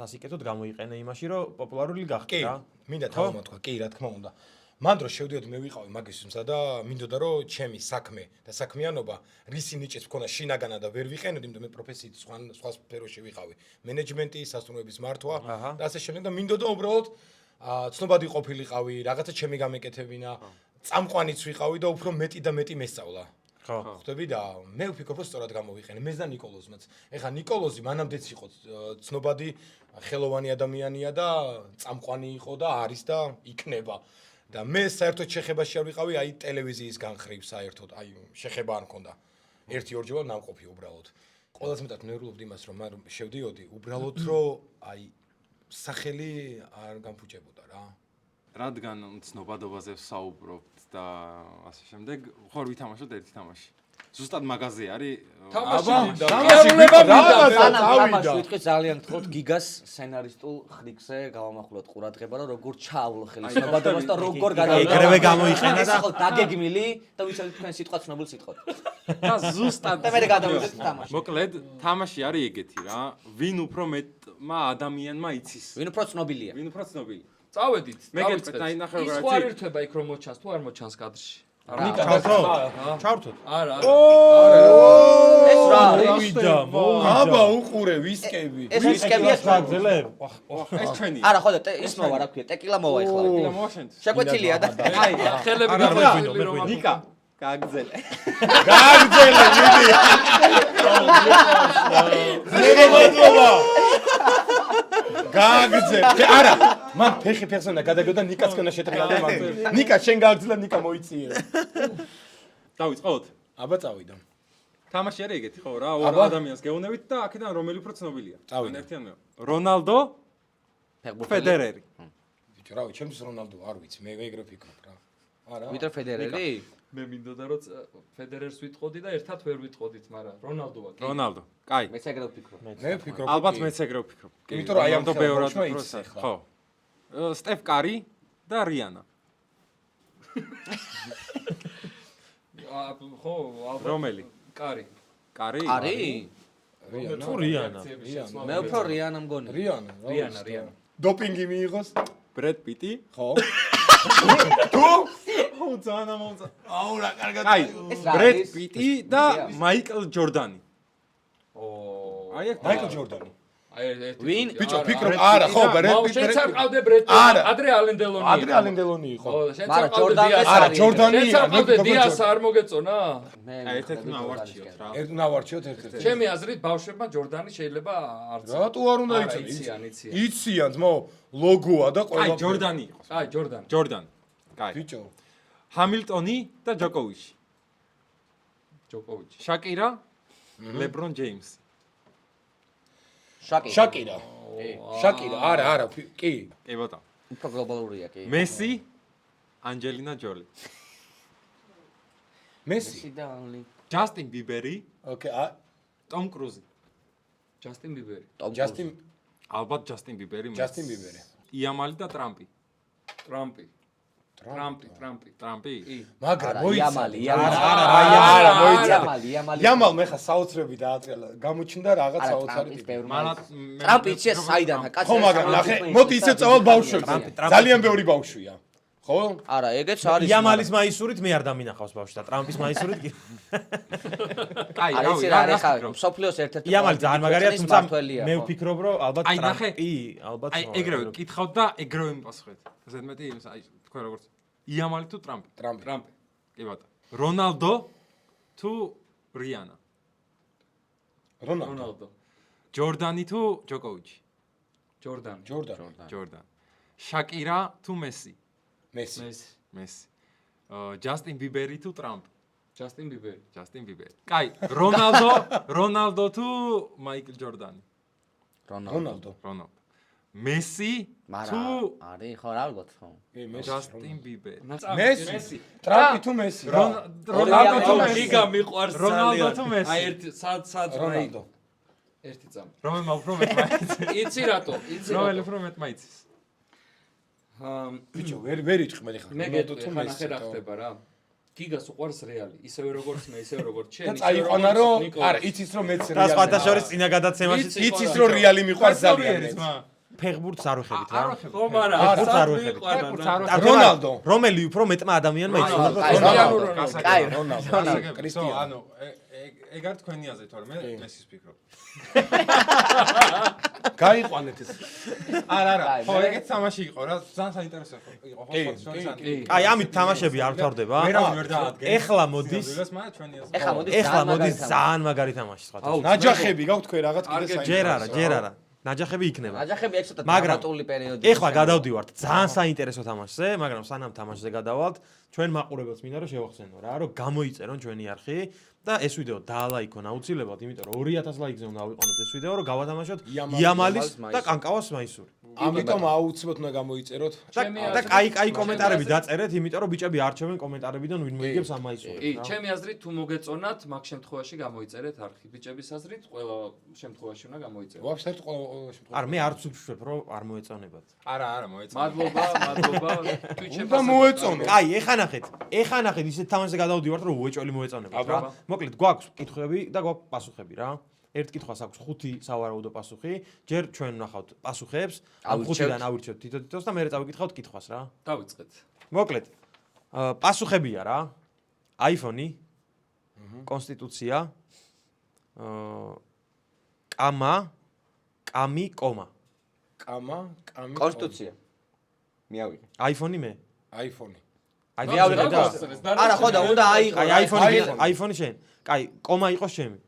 სასიკეთოდ გამოიყენე იმაში, რომ პოპულარული გახდე რა. მინდა თამამად თქვა, კი, რა თქმა უნდა. მან დრო შევდიოდი მე ვიყავი მაგისტრსა და მინდოდა რომ ჩემი საქმე და საქმიანობა რისი ნიჭიც მქონდა შინაგანა და ვერ ვიყენოდი, იმიტომ მე პროფესიით სხვა სფეროში ვიყავი. მენეჯმენტი, სასტუმროების მართვა და ასე შემდეგ და მინდოდა უბრალოდ ცნობადი ყოფილიყავი, რაღაცა ჩემი გამეკეთებინა, წამყვანიც ვიყავი და უფრო მეტი და მეტი მესწავლა. ხო. ხვდები და მე ვფიქრობ რომ სწორად გამოვიყენე. მე და ნიკოლოზმაც. ეხლა ნიკოლოზი მანამდეც იყო ცნობადი ხელოვანი ადამიანია და წამყვანი იყო და არის და იქნება. და მე საერთოდ შეხებაში არ ვიყავი, აი ტელევიზიის განხრით საერთოდ, აი შეხება არ მქონდა. 1-2 ნამყოფი უბრალოდ. ყველაზე მეტად ნერვულობდი იმას, რომ მან შევდიოდი, უბრალოდ რომ აი სახელი არ გამფუჭებოდა რა. რადგან ცნობადობაზე ვსაუბრობთ და ასე შემდეგ, ხარ ვითამაშოთ ერთი თამაში. ზუსტად მაგაზე არის თამაში ვიტყვი ძალიან გთხოვთ გიგას სცენარისტულ ხრიკზე გავამახვილოთ ყურადღება რომ როგორ ჩაავლო ხელი ცნობადობას და როგორ ეგრევე გამოიყენა და დაგეგმილი და ვიცით თქვენ სიტყვა ცნობილ სიტყვად და ზუსტად და მე გადავიდეთ თამაში მოკლედ თამაში არის ეგეთი რა ვინ უფრო მეტმა ადამიანმა იცის ვინ უფრო ცნობილია ვინ უფრო ცნობილი წავედით მე გეტყვით ნახე ის როგორ ხო არ ერთვება იქ რომ მოჩანს თუ არ მოჩანს კადრში ჩავთოთ. არა ეს რა არის მოვიდა. აბა უყურე ვისკები. ეს ვისკებია გაგზელე. ეს ჩვენი არა ხო და ის მოვა რა ქვია ტეკილა მოვა ეხლა და მოაშენთ შეკვეთილია და აი ხელები არა, გაგვიგვინო მე ვიდი. ნიკა გაგზელე გაგზელე მიდი. მადლობა. გაგზელე. არა, მან ფეხი ფეხსა გადაგოდა ნიკას ქონა შეტრიალდა მან. ნიკა შენ გაგზელა ნიკა მოიწიე. დავიწყოთ აბა წავიდა. თამაში არის ეგეთი ხო რა ორ ადამიანს გეუნებით და აქედან რომელი უფრო ცნობილია წავიდა. ერთიან მე რონალდო ფედერერი ბიჭო რავი ჩემთვის რონალდო არ ვიცი მე ეგრე ვფიქრობ რა. არა. ვიდრე ფედერერი მე მინდოდა რომ ფედერერს ვიტყოდი და ერთად ვერ ვიტყოდით, მაგრამ რონალდოა კი. რონალდო კაი მეც ეგრე ვფიქრობ მე ვფიქრობ ალბათ მეც ეგრე ვფიქრობ კი იმიტომ რომ აი ამ რონალდო ბევრად ხელში უფრო იცი სა- ახლა. ხო სტეფ კარი და რიანა ხო ალბათ რომელი კარი კარი არის თუ რიანა. მე უფრო რიანა მგონი რიანა რიანა დოპინგი მიიღოს ბრედ პიტი ხო ო ძანა მომცა აუ რა კარგად კაი ეს რა ბრედ არის? პიტი და მაიკლ ჯორდანი ო აი ეს მაიკლ ჯორდანი აი ერთი ვინ? ბიჭო ფიქრობ არა ხო შენ წავყავდე ბრედ არა. ადრე ალენდელონი ადრე ალენდელონი იყო ხო შენ მაგრამ წავყავდე ჯორდანი დიას არა ჯორდანი შენ წავყავდე დიას არ მოგეწონა მე აი ერთ-ერთი ნავარჩიოთ რა ერთ ნავარჩიოთ ერთ-ერთი ჩემი აზრით ბავშვებმა ჯორდანი შეიძლება არც რატო არ უნდა არა, იცოდნენ იციან. იციან ძმო ლოგოა და აი ყველა ჯორდანი იყო აი ჯორდანი ჯორდანი კაი ბიჭო ჰამილტონი და ჯოკოვიჩი ჯოკოვიჩი შაკირა ლებრონ ჯეიმსი შაკირა არა არა კი კი ბატონო უფრო გლობალურია კი მესი ანჯელინა ჯოლი მესი სიდაუნლი ჯასტინ ბიბერი ოკეი ტომ კრუზი ჯასტინ ბიბერი ჯასტინ ალბათ ჯასტინ ბიბერი ჯასტინ ბიბერი იამალი და ტრამპი ტრამპი ტრამპი მაგრამ იამალი არა იამალი იამალ მე ხა საოცრები დაატრიალა გამოჩნდა რაღაც საოცარი ტიპი ტრამპი იცი საიდანაა კაცი ხო მაგრამ ნახე მოდი ისე წავალ ბავშვებზე ძალიან ბევრი ბავშვია ხო არა ეგეც არის იამალის მაისურით მე არ დამინახავს ბავშვი და ტრამპის მაისურით კი კაი არა იცი რა არის სოფლიოს ერთ-ერთი იამალი ძალიან მაგარია თუმცა მმართველია, მე ხო? ვფიქრობ რომ ალბათ აი, ნახე. ტრამპი ალბათ აი ეგრევე კითხავთ და ეგრევე მიპასუხეთ ზედმეტი აი თქვენ როგორც იამალი თუ ტრამპი ტრამპი კი ბატონო რონალდო თუ რიანა რონალდო ჯორდანი თუ ჯოკოვიჩი ჯორდანი ჯორდანი შაკირა თუ მესი მესი მესი ჯასტინ ბიბერი თუ ტრამპი ჯასტინ ბიბერი ჯასტინ ბიბერი კაი რონალდო თუ მაიკლ ჯორდანი რონალდო მესი თუ არის ხო რა ალბათ ხო ჯასტინ ბიბერი მესი ტრამპი თუ მესი რონალდო თუ მესი გამიყვარს რონალდო თუ მესი აი ერთი სად რონალდო ერთი წამი რომელი უფრო მეტ მაიცის იცი რატო იცი რომელი უფრო მეტ მაიცის ბიჭო, ვერ იტყვი მე ხარ. მე გეტყვი, ხან ახე რა ხდება რა. გიგას უყვარს რეალი, ისევე როგორც მე, ისევე როგორც შენ. წაიყვანა რომ არა, იცის რომ მეც და სხვათა შორის წინა გადაცემაში იცის რომ რეალი მიყვარს ძალიან. ფეხბურთს არ ვეხებით რა. ხო, მაგრამ ფეხბურთს არ ვეხებით. რონალდო. რომელი უფრო მეტმა ადამიანმა იცოდა? კაი, რონალდო. კრისტიანო. ანუ ეგ არ თქვენი აზრი თორე მე მესის ფიქრობ. გაიყვანეთ ეს. არა, ხო, ეგეც თამაში იყო რა, ძალიან საინტერესო იყო, ხო, აი, ამით თამაშები არ ვთავდება. ვერავინ ვერ დაადგენ. ეხლა მოდის ძალიან მაგარი თამაში სხვა. ნაჯახები გაქვთ თქვენ რაღაც კიდე საინტერესო. ჯერ არა. ნაჯახები იქნება. ნაჯახები ეგ ცოტა დრამატული პერიოდი. ეხლა გადავდივართ ძალიან საინტერესო თამაშზე, მაგრამ სანამ თამაშზე გადავალთ, ჩვენ მაყურებელს მინდა რომ შევახსენო რა, რომ გამოიწერონ ჩვენი არხი და ეს ვიდეო დაალაიქონ აუცილებლად, იმიტომ რომ 2000 ლაიქზე უნდა ავიყვანოთ ეს ვიდეო, რომ გავათამაშოთ იამალის და კანკავას მაისური. ამიტომ აუცილებლად უნდა გამოიწეროთ. და კაი კომენტარები დაწერეთ, იმიტომ რომ ბიჭები არჩევენ კომენტარებიდან ვინ მოიგებს ამ მაისურს. კი, ჩემი აზრით თუ მოგეწონათ, მაგ შემთხვევაში გამოიწერეთ არხი. ბიჭების აზრით ყველა შემთხვევაში უნდა გამოიწეროთ. ვაფშე ყველა შემთხვევაში. არა, მე არც ვშვებ, რომ არ მოეწონებათ. არა, მოეწონა. მადლობა. უნდა მოეწონო. კაი, ეხა ნახეთ, ისეთ თამაშზე გადავდივართ, რომ უეჭველი მოეწონებათ რა. მოკლედ, გვაქვს კითხვები და გვაქვს პასუხები რა. ერთ კითხვას აქვს 5 სავარაუდო პასუხი. ჯერ ჩვენ ვნახავთ პასუხებს, ამ 5-დან ავირჩევთ თითო-თითოს და მერე წავიკითხავთ კითხვას რა. დავიწყეთ. მოკლედ, პასუხებია რა. iPhone-ი, კონსტიტუცია, კამა, კამი, კომა. კამა, კამი. კონსტიტუცია. მიავიღე. iPhone-ი მე. iPhone-ი. მიავიღე და. არა, ხო და უნდა აიღო. აი iPhone-ი შენ. კაი, კომა იყოს ჩემი.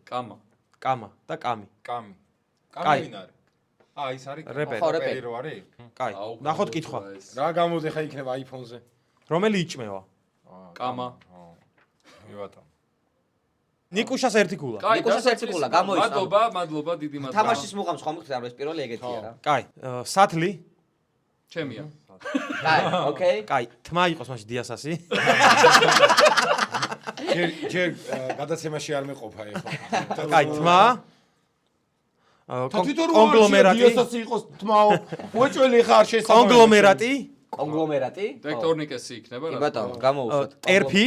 კამა და კამი. კამი. კამი ვინ არის? ის არის რეპერი რო არის? კაი, ნახოთ კითხვა. რა გამოდი ხა იქნება iPhone-ზე? რომელი იჭმევა? კამა. მივატამ. ნიკუშას ერთი გულა. ნიკუშას ერთი გულა, გამოიწვა. მადლობა, დიდი მადლობა. თამაშის მუღამს ხომ გქრა, ეს პირველი ეგეთია რა. კაი, სათლი. ჩემია. კაი, ოკეი. კაი, თმა იყოს მაშინ დიასასი. ჯერ გადაცემაში არ მეყოფა ეხლა. კაი, თმა. კონგლომერატი. დიასასი იყოს თმაო. უეჭველი ხარ შესაძლებელი. კონგლომერატი. ტექტონიკესი იქნება რა. კი ბატონო, გამოუშვათ. ტერფი.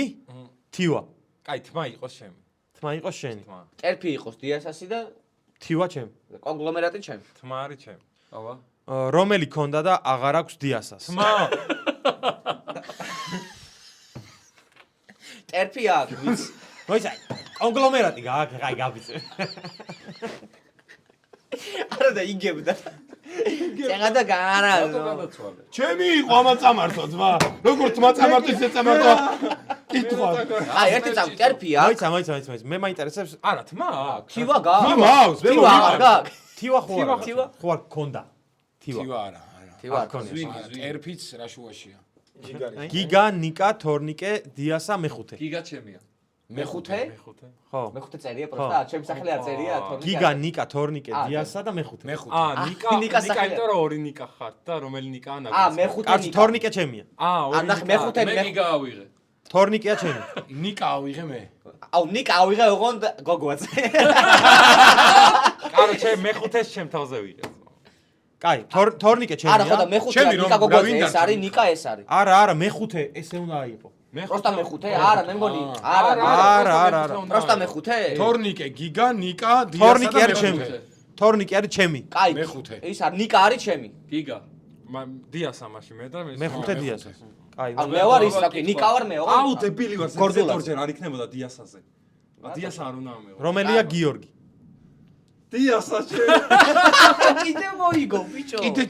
თივა. კაი, თმა იყოს ჩემი. თმა იყოს შენი. ტერფი იყოს დიასასი და თივა ჩემი. კონგლომერატი ჩემი. თმა არის ჩემი. ავა. რომელი ქონდა და აღარ აქვს დიასას. თმა. ტერფი აქვს, ვიცი. მოიცა, კონგლომერატი გააკეთე, გაბიცე. არა და იგებდა. წეღა და გაარა. ჩემი იყო ამა წამართო ძმა. როგორ თმა წამართო ისე წამართო. კითხვა. აი, ერთი წამ ტერფია. მოიცა. მე მაინტერესებს. არა, თმა აქვს. თივა გაქვს. თმა აქვს, თივა აღარ გაქვს. თივა ხო არა. ხო არ ქონდა. თივა არა. თივა არ ქონია. ტერფიც რა შუაშია. გიგა, ნიკა, თორნიკე, დიასა, მეხუთე. გიგა ჩემია. მეხუთე? ხო. მეხუთე წერია პროსტა, ჩემი სახელი არ წერია, თორნიკე. გიგა, ნიკა, თორნიკე, დიასა და მეხუთე. ნიკა, იმიტომ რომ ორი ნიკა ხართ და რომელი ნიკაა ნაკაცი. მეხუთე კარგი, თორნიკე ჩემია. ორი ნახე, მეხუთე მე გიგა ავიღე. თორნიკეა ჩემი. ნიკა ავიღე მე. აუ, ნიკა ავიღე ოღონდ გოგოაც. კაროჩე, მეხუთეს ჩემ თავზე ვიღე. კაი, თორნიკე ჩემია. არა, ხო და მეხუთე ნიკა გოგოაც ეს არის, ნიკა ეს არის. არა, მეხუთე ესე უნდა აიყო. პროსტა მეხუთე? არა, მე მგონი. არა. პროსტა მეხუთე? თორნიკე, გიგა, ნიკა, დიასა თორნიკე და არის ჩემი. თორნიკე არის ჩემი. კაი. მეხუთე. ის არის ნიკა არის ჩემი. გიგა. დიასა მაშინ მე და მეხუთე დიასა. კაი. ანუ მე ვარ ის რაკი, ნიკა ვარ მე, ოღონდ. დებილი ვარ, ორჯერ არ იქნებოდა დიასაზე. დიასა არ უნდა მეო. რომელია გიორგი? დიასა შე. კიდე მოიგო, ბიჭო. კიდე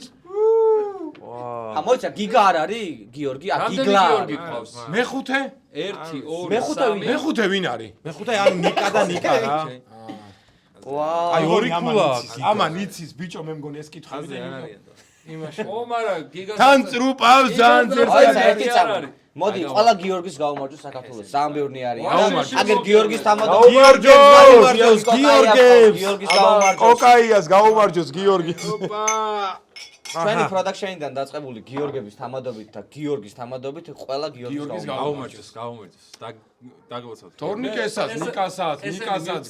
მოიცა გიგა არ არის? გიორგი, გიგლა. გიორგი ყავს. მეხუთე? 1 2 მეხუთე 3 მეხუთე ვინ არის? მეხუთე ანუ ნიკა და ნიკა რა. ვაუ. აი ორი ქულა. ამან იცის ბიჭო მე მგონი ეს კითხვა არ არის. იმაში. მაგრამ გიგა თან წრუპავს ძალიან მოიცა ძერს. ერთი წამი. მოდი, ყველა გიორგის გაუმარჯოს საქართველოს. ძალიან ბევრი არის. გაუმარჯოს. აგერ გიორგის თამადო. გიორგის გიორგის გაუმარჯოს. კოკაიას გაუმარჯოს გიორგი. ჩვენი პროდაქშენიდან დაწყებული გიორგების თამადობით და გიორგის თამადობით ყველა გიორგის გაუმარჯოს. დაგლოცავთ. თორნიკესაც, ნიკასაც,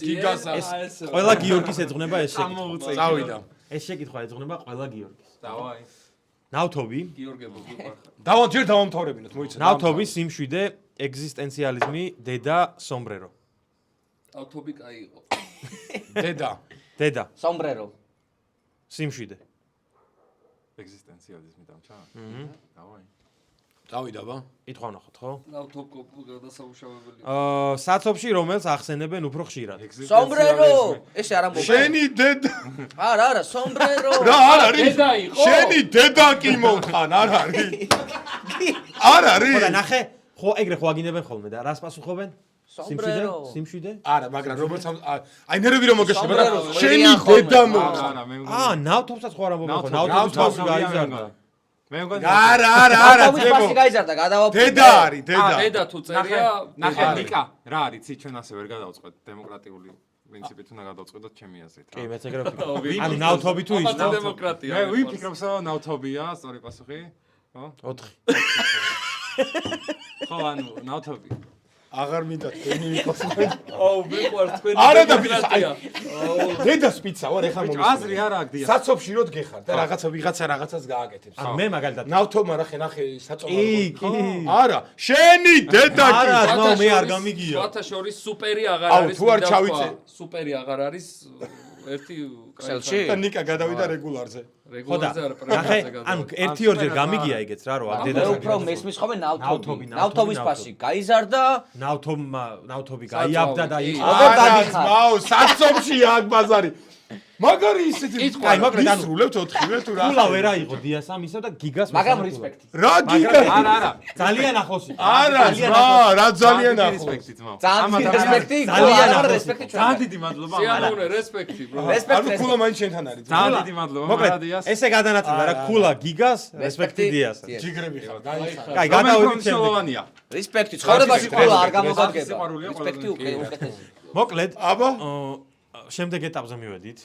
გიგასაც. ყველა გიორგის ეძღვნება ეს შეკითხვა. წავიდა. ეს შეკითხვა ეძღვნება ყველა გიორგის. დავაი. ნავთობი. გიორგებო გიყვარხარ. ჯერ დავამთავრებინოთ, მოიცა. ნავთობი, სიმშვიდე, ეგზისტენციალიზმი, დედა, სომბრერო. ნავთობი კაი იყო. დედა. სომბრერო. სიმშვიდე. ეგზისტენციალიზმი დამჭა? დავაი. დავიდაბა. კითხვა ნახოთ, ხო? ნავთობ გადასამუშავებელი. საცობში რომელს ახსენებენ უფრო ხშირად. სომბრერო! ესე არ ამბობ. შენი დედა. არა, სომბრერო. რა არ არის? დედა იყო? შენი დედა კი მოთხან, არ არის? არ არის? ხო და ნახე, ხო ეგრე ხო აგინებენ ხოლმე და რას პასუხობენ? სომბრერო. სიმშვიდე? არა, მაგრამ როგორც აი ნერვი რომ მოგეშება და სომბრერო, შენი ვერიან დედა ხოლმე. მოთხან. არა, მე მგონი. ნავთობსაც ხო არ ამბობენ ხო? ნავთობი ნავთობის გაიზარდა. მე მგონი. არა, ნავთობის ფასი გაიზარდა, გადავაფრთხილე. დედა არის, დედა. დედა თუ წერია, ნახე ნიკა, რა არის? ცი ჩვენ ასე ვერ გადავწყვეტ დემოკრატიული პრინციპით უნდა გადავწყვეტოთ ჩემი აზრით. კი, მეც ეგრე ვფიქრობ. ანუ ნავთობი თუ ის ამაზე დემოკრატია. მე ვიფიქრობ, რომ ნავთობია, სწორი პასუხი. ხო? 4. ხო, ანუ ნავთობი. აღარ მინდა თქვენი იყოს. აუ, მიყვარს თქვენი არა და დემოკრატია. დედა სპიცა ვარ, ეხლა ბიჭო, მომისმენ. აზრი არა აქვს დიახ. საცობში როდ გეხარ და ვიღაცა რაღაცას გააკეთებს. ანუ მე მაგალითად ნავთობმა ნახე საწოლო. კი. არა, შენი დედა კი. არა, ძმაო, მე არ გამიგია. სხვათა შორის სუპერი აღარ აუ, არის. თუ არ მინდა ჩავიწე. ვთქვა, სუპერი აღარ არის. ერთი ქსელში? და ნიკა გადავიდა რეგულარზე. რეგულარზე არ ნახე, პრემიერზე ანუ გადავიდა. ერთი ორჯერ გამიგია ეგეც რა, რომ აქ მე დედას უფრო მესმის ხოლმე ნავთობი, ნავთობის ფასი გაიზარდა. ნავთობი გაიაბდა და იყო. როგორ არა, დაგიხარ? ძმაო, საცობში აქ ბაზარი. მაგარი ისეთი კაი, მოკლედ, ანუ ისრულებთ 4-ვე თუ რა. ფულა ვერ აიღო დიასამ ისევ და გიგას მაგრამ მოსამართლე. რესპექტი. რა გიგა? არა. ძალიან ახლოს იყო. არა, ძმა, რა ძალიან ახლოს. რესპექტი ძმაო. ძალიან დიდი რესპექტი, ძალიან ძალიან ახლოს რესპექტი ჩვენ. ძალიან დიდი მადლობა. სიამოვნე, რესპექტი, bro. რესპექტი. ანუ ქულა მაინც შენთან არის. ძალიან დიდი მადლობა მოკლედ, მარადიას. ესე გადანაწილდა რა, ქულა გიგას, რესპექტი დიას. ჯიგრები ხარ, გაიხარ. კაი, გადავიდეთ შემდეგ. შემოვანია. რესპექტი, ცხოვრებაში ყველა არ გამოგადგება. სიყვარულია რესპექტი ყველაზე უკეთესი. მოკლედ, აბა, შემდეგ ეტაპზე მივედით.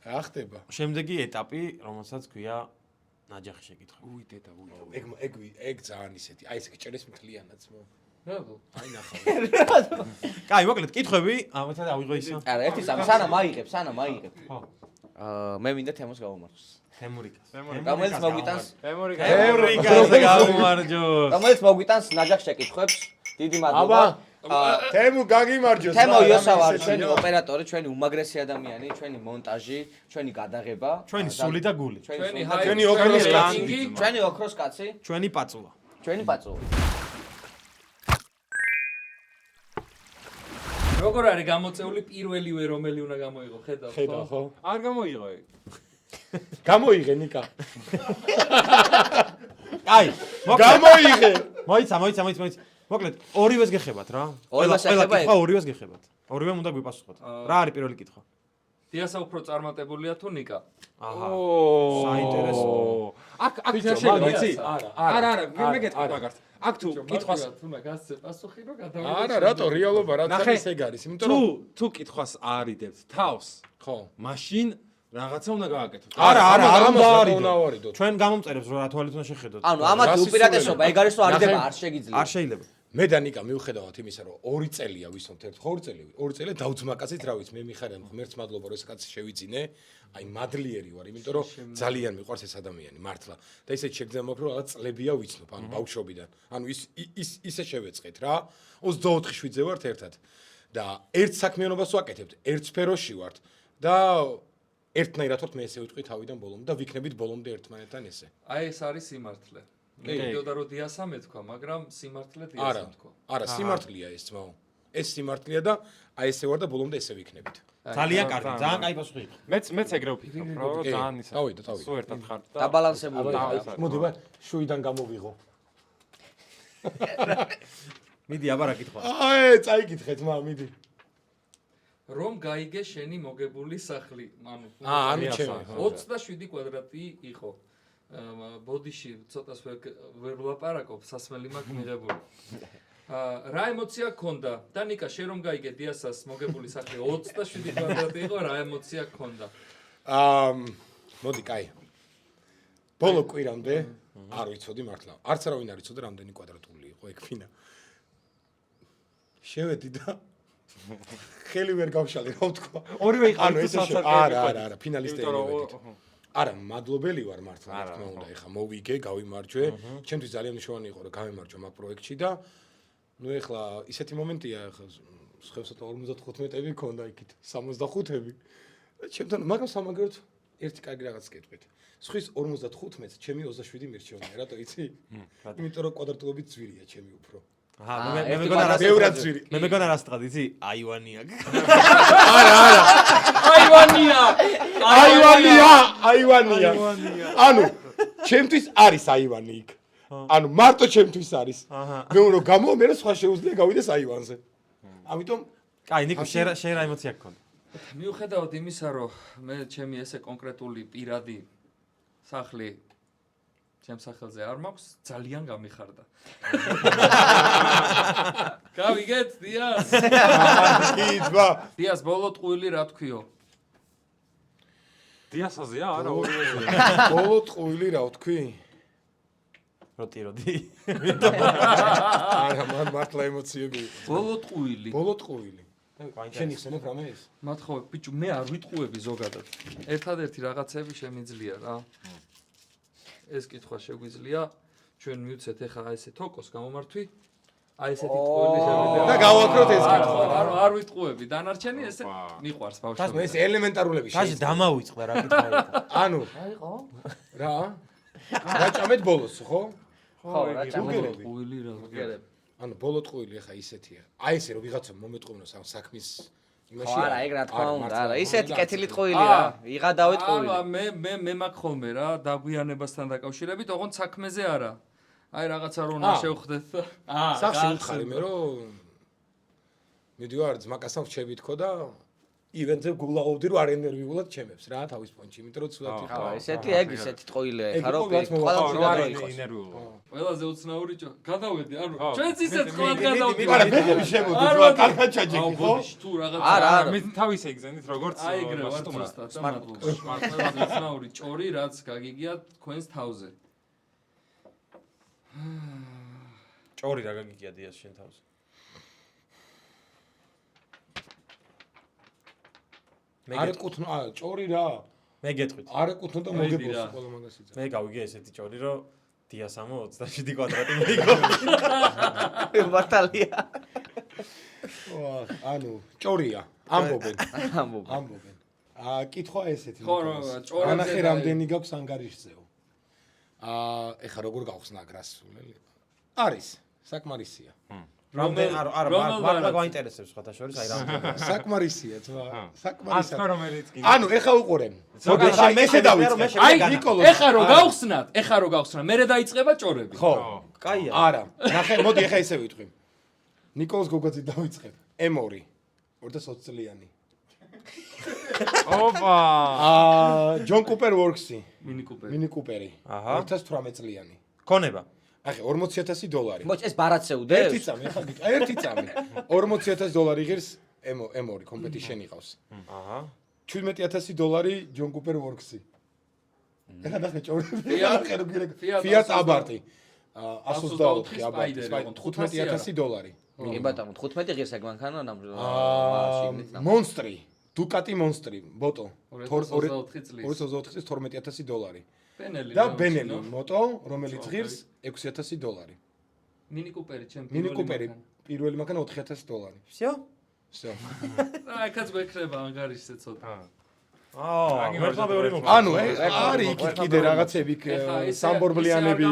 რა ხდება? შემდეგი ეტაპი, რომელსაც ქვია ნაჯახი შეკითხვა. უი დედა, უი. ეგ ძალიან ისეთი, აი ესე ჭერის მთლიანად ძმო. რატო? აი ნახავ. კაი, მოკლედ, კითხვები, ამათა დავიღო ისა. არა, ერთი სანამ აიღებ. ხო. მე მინდა თემოს გავუმარჯოს. თემურიკას. რომელიც მოგვიტანს თემურიკაზე გავუმარჯო. რომელიც მოგვიტანს ნაჯახ შეკითხვებს. დიდი მადლობა. თემუ გაგიმარჯოს. თემო იოსავ არის ჩვენი ოპერატორი, ჩვენი უმაგრესი ადამიანი, ჩვენი მონტაჟი, ჩვენი გადაღება, ჩვენი სული და გული. ჩვენი ჩვენი ოქროს კაცი. ჩვენი ოქროს კაცი, ჩვენი პაწულა. ჩვენი პაწულა. როგორ არის გამოწეული პირველივე რომელი უნდა გამოიღო, ხედავ ხო? არ გამოიღო ეგ. გამოიღე ნიკა. კაი, გამოიღე. მოიცა. მოკლედ, ორივეს გეხებათ რა. ორივეს ეხება კითხვა ორივეს გეხებათ. ორივემ უნდა გვიპასუხოთ. რა არის პირველი კითხვა? დიასა უფრო წარმატებულია თუ ნიკა? აჰა. საინტერესო. აქ შეიძლება, არა, მე გეტყვი მაგას. აქ თუ კითხვას თუ უნდა გასცე პასუხი რომ გადავიდე. არა, რატო რეალობა რაც არის ეგ არის, იმიტომ რომ თუ კითხვას არიდებთ თავს, ხო. მაშინ რაღაცა უნდა გააკეთოთ. არა, უნდა არიდო. ავარიდოთ. ჩვენ გამომწერებს რა თვალით უნდა შეხედოთ. ანუ ამათ უპირატესობა ეგ არის რომ არიდება არ შეგიძლია. არ შეიძლება. მე და ნიკა მიუხედავად იმისა, რომ 2 წელია ვისვამთ ერთ 2 წელი დავძმაკაცით, რა ვიცი, მე მიხარია ღმერთს მადლობა, რომ ეს კაცი შევიწინე. აი მადლიერი ვარ, იმიტომ რომ ძალიან მიყვარს ეს ადამიანი, მართლა. და ისეთ შეგრძნება მაქვს, რომ რაღაც წლებია ვიცნობ, ანუ ბავშვობიდან. ანუ ისე შევეწყეთ რა. 24-7-ზე ვართ ერთად. და ერთ საქმიანობას ვაკეთებთ, ერთ სფეროში ვართ და ერთნაირად ვართ მე ესე ვიტყვი თავიდან ბოლომდე და ვიქნებით ბოლომდე ერთმანეთთან ესე. აი ეს არის სიმართლე. მე ვიდოდა რომ დიასა მეთქვა, მაგრამ სიმართლე დიასა მეთქვა. არა, სიმართლეა ეს ძმაო. ეს სიმართლეა და აი ესე ვარ და ბოლომდე ესე ვიქნებით. ძალიან კარგი, ძალიან კაი პასუხი იყო. მეც ეგრე ვფიქრობ, რომ ძალიან ისა. დავიდე. სულ ერთად ხართ და დაბალანსებულია. მოდი ბა, შუიდან გამოვიღო. მიდი, აბა რა კითხვა. აი, წაიკითხეთ, მიდი. რომ გაიგე შენი მოგებული სახლი, ანუ ანუ ჩემი. 27 კვადრატი იყო. ბოდიში ცოტას ვერ ვლაპარაკობ, სასმელი მაქვს მიღებული. რა ემოცია გქონდა? დანიკა, შენ რომ გაიგე დიასას მოგებული სახლი 27 კვადრატი იყო, რა ემოცია გქონდა? მოდი, კაი. ბოლო კვირამდე არ ვიცოდი მართლა. არც არავინ არ იცოდა რამდენი კვადრატული იყო ეგ ფინა. შევედი და ხელი ვერ გავშალე, რა ვთქვა. ორივე იყო ანუ ესე არა, ფინალისტები მოვედით. არა, მადლობელი ვარ მართლა, რა თქმა უნდა, ეხა მოვიგე, გავიმარჯვე. ჩემთვის ძალიან მნიშვნელოვანი იყო, რომ გავიმარჯვე მაგ პროექტში და ნუ ეხლა ისეთი მომენტია, ეხლა ხევსათა 55-ები მქონდა იქით, 65-ები. ჩემთან მაგრამ სამაგერთ ერთი კარგი რაღაც გეტყვით. სხვის 55-ს ჩემი 27 მირჩევნია, რატო იცი? იმიტომ რომ კვადრატულობით ძვირია ჩემი უფრო. მე მეგონა რას ბევრად ძვირი. მე მეგონა რას თქვა იცი? აივანია. აივანია. ანუ ჩემთვის არის აივანი იქ. ანუ მარტო ჩემთვის არის. მე უნდა გამო მე რა სხვა შეუძლია გავიდეს აივანზე. ამიტომ კაი, ნიკო, შენ რა ემოცია გქონდა? მიუხედავად იმისა, რომ მე ჩემი ესე კონკრეტული პირადი სახლი ჩემ სახელზე არ მაქვს, ძალიან გამიხარდა. გავიგეთ, დიას? კითხვა. დიას ბოლო ტყუილი რა თქვიო? დიასაზეა, არა, ორივეზე. ბოლო ტყუილი რა ვთქვი? როტი. არა, მან მართლა ემოციები იყო. ბოლო ტყუილი. ბოლო ტყუილი. შენ იხსენებ რამე ეს? მათხოვე, ბიჭო, მე არ ვიტყუები ზოგადად. ერთადერთი რაღაცები შემიძლია რა. ეს კითხვა შეგვიძლია, ჩვენ მივცეთ ეხა ესე თოკოს გამომართვი. აი ესეთი ტყუილი შემიძლია. და გავაკროთ ეს კითხვა. არ ვიტყუები, დანარჩენი ესე მიყვარს ბავშვი. თასმო ეს ელემენტარულები თაში დამავიწყდა რა კითხვა იყო. ანუ რა? რაჭამეთ ბოლოს, ხო? ხო, რა ჭამეთ. ტყუილი რა ვგერებ. ანუ ბოლო ტყუილი ახლა ისეთია. აი ესე რომ ვიღაცა მომეტყუინოს ამ საქმის იმაში. ხო, არა, ეგ რა თქმა უნდა, არა, ისეთი კეთილი ტყუილი რა. იღადავით ტყუილი. მე მაგ ხოლმე რა, დაგვიანებასთან დაკავშირებით, ოღონდ საქმეზე არა. აი რაღაცა რომ უნდა შევხვდეთ. სახში უთხარი მე რომ მიდივარ ძმაკასთან ვჩები თქო და ივენტზე გულაოვდი რომ არ ენერგიულად ჩემებს რა თავის პონჩი, იმიტომ რომ ცუდად იყო. ხო, ისეთი ტყუილია, ხა რომ ყველაფერი გადაიყოს. ყველაზე უცნაური გადავედი, ანუ ჩვენც ისეთ ყველად გადავედი. არა, ფეხები შემოდი, თქვა კარგად ჩაჯექი, ხო? თუ რაღაც არა, მე თავის ეგზენით როგორც აი ეგრე ვარ ზუსტად, მადლობა. უცნაური ჭორი რაც გაგიგიათ თქვენს თავზე. ჭორი რა გაგიგია დიას შენ თავზე? არ ეკუთვნო, ჭორი რა. მე გეტყვით. არ ეკუთვნო და მოგებოს ყველა მაგას იცი. მე გავიგე ესეთი ჭორი, რომ დიასამო 27 კვადრატი მიიღო. ბატალია. ანუ ჭორია, ამბობენ. ამბობენ. კითხვა ესეთი. ხო, ჭორებზე ანახე რამდენი გაქვს ანგარიშზეო. ეხა როგორ გავხსნა გრასულელი? არის, საკმარისია. არა, მართლა გვაინტერესებს სხვათა შორის, აი რა. საკმარისია, თვა. საკმარისია. ასო რომელიც კი. ანუ ეხა უყურე. მოდი მე შედავიწყე. აი, ეხა რო გავხსნათ, მერე დაიწყება ჭორები. ხო. კაია. არა. ნახე, მოდი ეხა ისე ვიტყვი. ნიკოლოს გოგოძით დავიწყებ. M2. 20 წლიანი. ოპა. ჯონ კუპერ ვორქსი. მინი კუპერი. 2018 წლიანი. ქონება. ახე $40,000. მოიც ეს ბარაცეუდე? ერთი წამი, ახლა გიტყვი, ერთი წამი. $40,000 იღებს M2 competition იყავს. აჰა. $17,000 ჯონ კუპერ ვორქსი. ეხლა ნახე ჭორები. Fiat Abarth. 124 Abarth. $15,000. კი ბატონო, 15 ღირსა გვანქანა მონსტრი, Ducati მონსტრი, ბოტო. 2024 წლის. 2024 წლის $12,000. პენელი და ბენელი მოტო, რომელიც ღირს $6,000. მინი კუპერი ჩემ მინი კუპერი პირველი მანქანა $4,000. всё? всё. აი, კაც გვექნება ანგარიშზე ცოტა. მერტლა ბევრი მოხდა. ანუ არის იქ კიდე რაღაცები სამბორბლიანები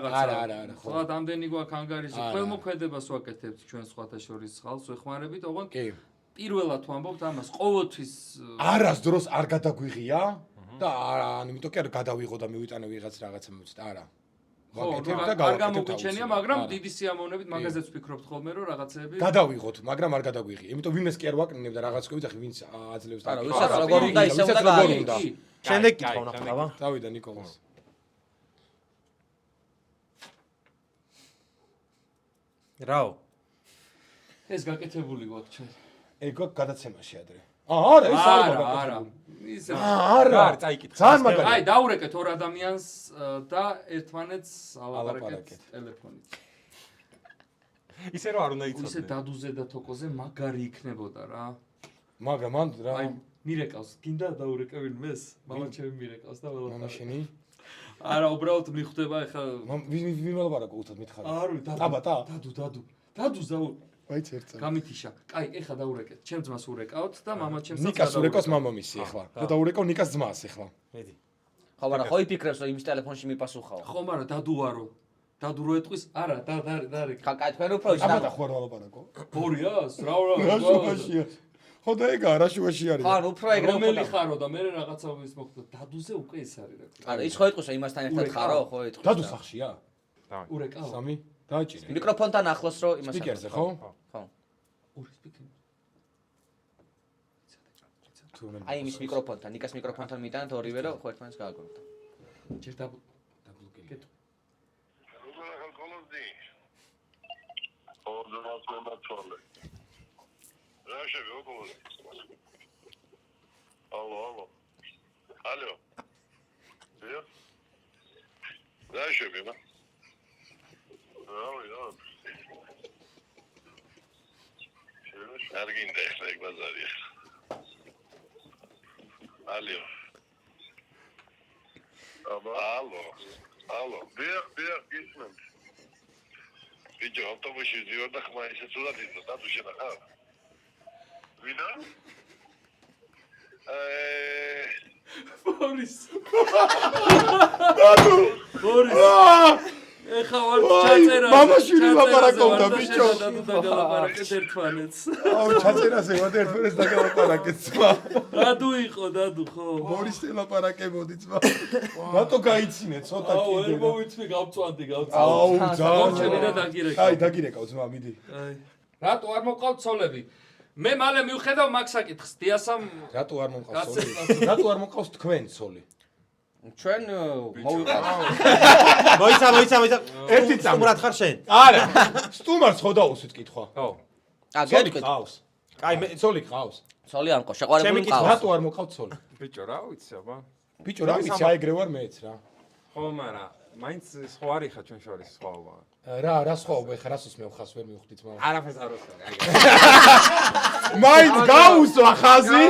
არა. ხო, ამდენი გვაქვს ანგარიში. ხელმოქმედებას ვაკეთებთ ჩვენ სხვათა შორის ხალხს ვეხმარებით, ოღონდ პირველად ვამბობთ ამას, ყოველთვის არასდროს არ გადაგვიღია და ანუ იმიტომ კი არ გადავიღო და მივიტანე ვიღაც რაღაცა მივცეთ, არა. ვაკეთებ და გავაკეთებ. არ გამოგვიჩენია, მაგრამ დიდი სიამოვნებით მაგაზეც ვფიქრობთ ხოლმე, რომ რაღაცები გადავიღოთ, მაგრამ არ გადაგვიღია. იმიტომ ვინმეს კი არ ვაკნინებ და რაღაცა ყვით, ახლა ვინც აძლევს და არა, ვისაც როგორ უნდა ისე უნდა გაიგო. შემდეგ კითხვა ვნახავ. დავიდა ნიკოლას. რაო? ეს გაკეთებული გვაქვს ჩვენ. ეგ გადაცემაში ადრე. არა, ის არა. ის არა, წაიკითხე. ძალიან მაგარი. აი, დაურეკეთ ორ ადამიანს და ერთმანეთს ალაპარაკეთ ტელეფონით. ისე რომ არ უნდა იცოდნენ. ისე დადუზე და თოკოზე მაგარი იქნებოდა რა. მაგრამ მან რა აი მირეკავს, გინდა დაურეკევინ მეს? მამა ჩემი მირეკავს და ველა. მამა შენი? არა, უბრალოდ მიხვდება ეხლა ვინ ველაპარაკო უთად მითხარი? არ ვიცი, ტაბატა? დადუ ზაუ. მაიც ერთსა. გამითიშა. კაი, ეხლა დაურეკეთ. ჩემ ძმას ურეკავთ და მამა ჩემსაც ნიკას ურეკავს მამამისი ეხლა. და დაურეკავ ნიკას ძმას ეხლა. მედი. ხო, მაგრამ ხო იფიქრებს რომ იმის ტელეფონში მიპასუხაო. ხო, მაგრამ დადუ ვარო. დადუ რო ეტყვის? არა, და ხა, კაი, თქვენ უფრო ტაბატა ხო არ ველაპარაკო? 200-ას? რა რა შუაშია? ხო და ეგა რა შუაში არის? ხო, ანუ უფრო ეგრე რომელი ხარო და მე რაღაცა ვის მოხდა დადუზე უკვე ეს არის რა. არა, ის ხო ეტყვის რომ იმასთან ერთად ხარო, ხო ეტყვის. დადუ სახშია? ურეკავ? სამი? დააჭირე. მიკროფონთან ახლოს რომ იმას სპიკერზე ხო? ხო. ორი სპიკერი. აი იმის მიკროფონთან, ნიკას მიკროფონთან მიტანთ ორივე რომ ხო ერთმანეთს გააგროვოთ. ჯერ დაბლოკე. Алло. Да, еще беда. Ergin de ekmek bazar ya. Alo. Bir gitmem. Video otobüsü diyor da kmayısı suda değil. Da düşene ha. Vida? Boris. ეხა ვარ ჩაწერა. მამა შვილი ლაპარაკობდა ბიჭო. დადუ დაგალაპარაკეთ ერთმანეთს. აუ ჩაწერაზე ვარ ერთმანეთს დაგალაპარაკეთ ძმა. დადუ იყო, ხო. ბორის ლაპარაკებოდი ძმა. რატო გაიცინე ცოტა აუ, კიდე. ვერ მოვიცვი, გავწვანდი. აუ, მოჩები და დაგირეკავ. აი, დაგირეკავ ძმა, მიდი. აი. რატო არ მოყავთ ცოლები? მე მალე მივხედავ მაგ საკითხს. დიასამ რატო არ მომყავს ცოლი? რატო არ მომყავს თქვენ ცოლი? ჩვენ მოვიყავ. მოიცა. ერთი წამი. სტუმრად ხარ შენ? არა. სტუმარს ხო დაუსვით კითხვა? ხო. გეტყვით. ყავს. კაი, მე ცოლი ყავს. ცოლი არ მყავს, შეყვარებული ჩემი მყავს. რატო არ მოყავთ ცოლი? ბიჭო, რა ვიცი აბა. ბიჭო, რა ვიცი, აიგრე ვარ მეც რა. ხო, მაგრამ მაინც სხვა არის ხა ჩვენ შორის სხვაობა. რა სხვაობა ეხა რას უსმევ ხას ვერ მივხვდით მაგრამ. არაფერს არ უსმენ. მაინც გაუსვა ხაზი.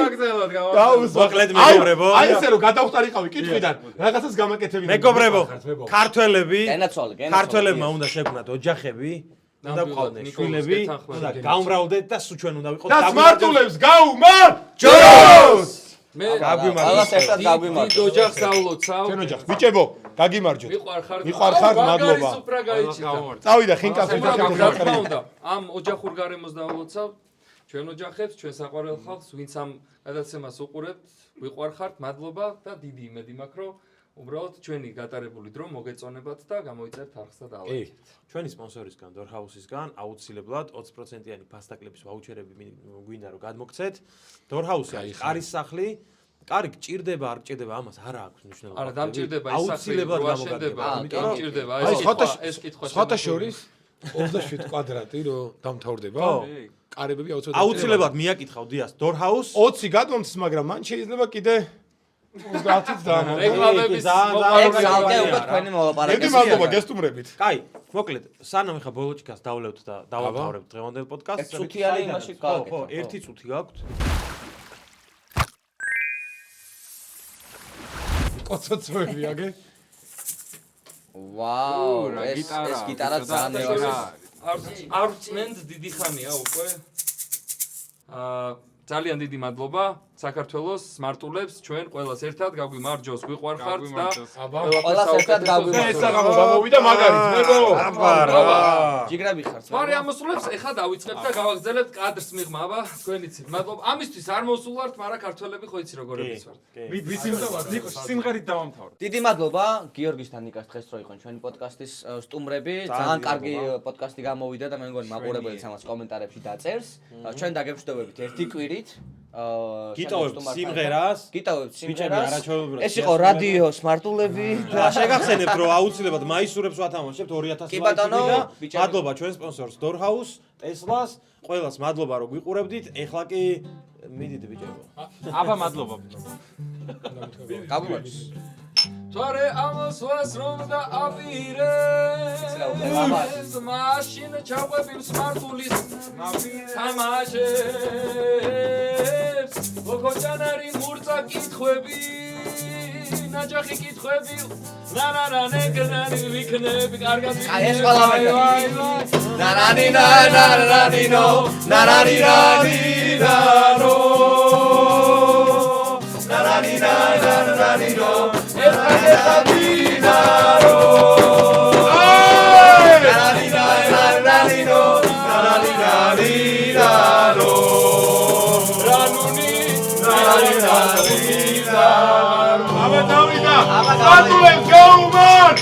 გაუსვა. მოკლედ მეგობრებო. აი ესე რომ გადავხტარიყავი კითხვიდან, რაღაცას გამაკეთებინა. მეგობრებო, ქართველები, გენაცვალე. ქართველებმა უნდა შექმნათ ოჯახები, უნდა ყავდნენ შვილები, უნდა გაუმრავლდეთ და სულ ჩვენ უნდა ვიყოთ და სმარტულებს გაუმარჯოს! მე ყველას ერთად გაგვიმარჯოს. დიდ ოჯახსავლოცავ. ჩვენ ოჯახს ბიჭებო, გაგიმარჯოთ. მიყვარხართ, მადლობა. წავიდა ხინკას და ამ ოჯახურ გარემოს დაავლოცავ. ჩვენ ოჯახებს, ჩვენ საყვარელ ხალხს, ვინც ამ გადაცემას უყურებთ, ვიყვარხართ, მადლობა და დიდი იმედი მაქვს, რომ უბრალოდ ჩვენი გატარებული დრო მოგეწონებათ და გამოიწერთ არხს და დაალაიქებთ. ჩვენი სპონსორისგან, დორჰაუსისგან აუცილებლად 20%-იანი ფასტაკლების ვაუჩერები გვინდა რომ გადმოგცეთ. დორჰაუსი არის ყარის სახლი. კარი გჭირდება, არ გჭირდება, ამას არ აქვს მნიშვნელობა. არა, დამჭირდება ის სახლი, აუცილებლად რო გამოგაგება. ამიტომ გამჭირდება ეს კითხვა. სხვათა შორის 27 კვადრატი რო დამთავრდება. კარებები აუცილებლად მიაკითხავ დიას დორჰაუს 20 გადმომცეს, მაგრამ მან შეიძლება კიდე 30-ით დაამოწმო. რეკლამების ეგ უკვე თქვენი მოლაპარაკება. დიდი მადლობა გესტუმრებით. კაი, მოკლედ, სანამ ხა ბოლოჩიკას დავლევთ და დავამთავრებთ დღევანდელ პოდკასტს. ეს წუთი არის იმაში გავაკეთე. ხო, 1 წუთი გაქვთ. კოცოცხლები აგე. ვაუ, ეს გიტარა ძალიან არის. არ წმენდ დიდი ხანია უკვე. ძალიან დიდი მადლობა საქართველოს სმარტულებს, ჩვენ ყველას ერთად გაგვიმარჯოს, გვიყვარხართ და ყველას ერთად გაგვიმარჯოს. ეს საღამო გამოვიდა მაგარით, მეგო. აბა. ჯიგრები ხართ. მარი ამოსულებს ეხა დავიწყებთ და გავაგზავნებთ კადრს მიღმა, აბა, თქვენ იცით. მადლობა. ამისთვის არ მოსულვართ, მაგრამ ქართველები ხო იცი როგორებიც ვართ. ვიცი ნიკო სიმღერით დავამთავრე. დიდი მადლობა გიორგისთან ნიკას დღეს რო იყვნენ ჩვენი პოდკასტის სტუმრები. ძალიან კარგი პოდკასტი გამოვიდა და მე მგონი მაყურებელიც ამას კომენტარებში დაწერს. ჩვენ დაგემშვიდობებით ერთი კვირით. გიტოვებთ სიმღერას. ეს იყო რადიო სმარტულები. შეგახსენებთ რომ აუცილებლად მაისურებს ვათამაშებთ 2000 კი ბატონო, ლაიქით. მადლობა ჩვენ სპონსორს დორჰაუს, ტესლას, ყველას მადლობა რომ გვიყურებდით. ეხლა კი მიდით ბიჭებო. აბა მადლობა. გაგვიმარჯოს. თორე ამოსვას რომ და აპირე მაშინ ჩაყვები სმარტულის თამაშე ხოხოჯანარი მურწა კითხვები ნაჯახი კითხვები ნანანა ნეგნანი ვიქნები კარგად აი ეს ყველა ნანანინო ნანანინო ნანანინო ეხადინარო ნანანინო ნანანინო რანუნი ნანანინო აბა დავიდა ბატულებს გაუმარ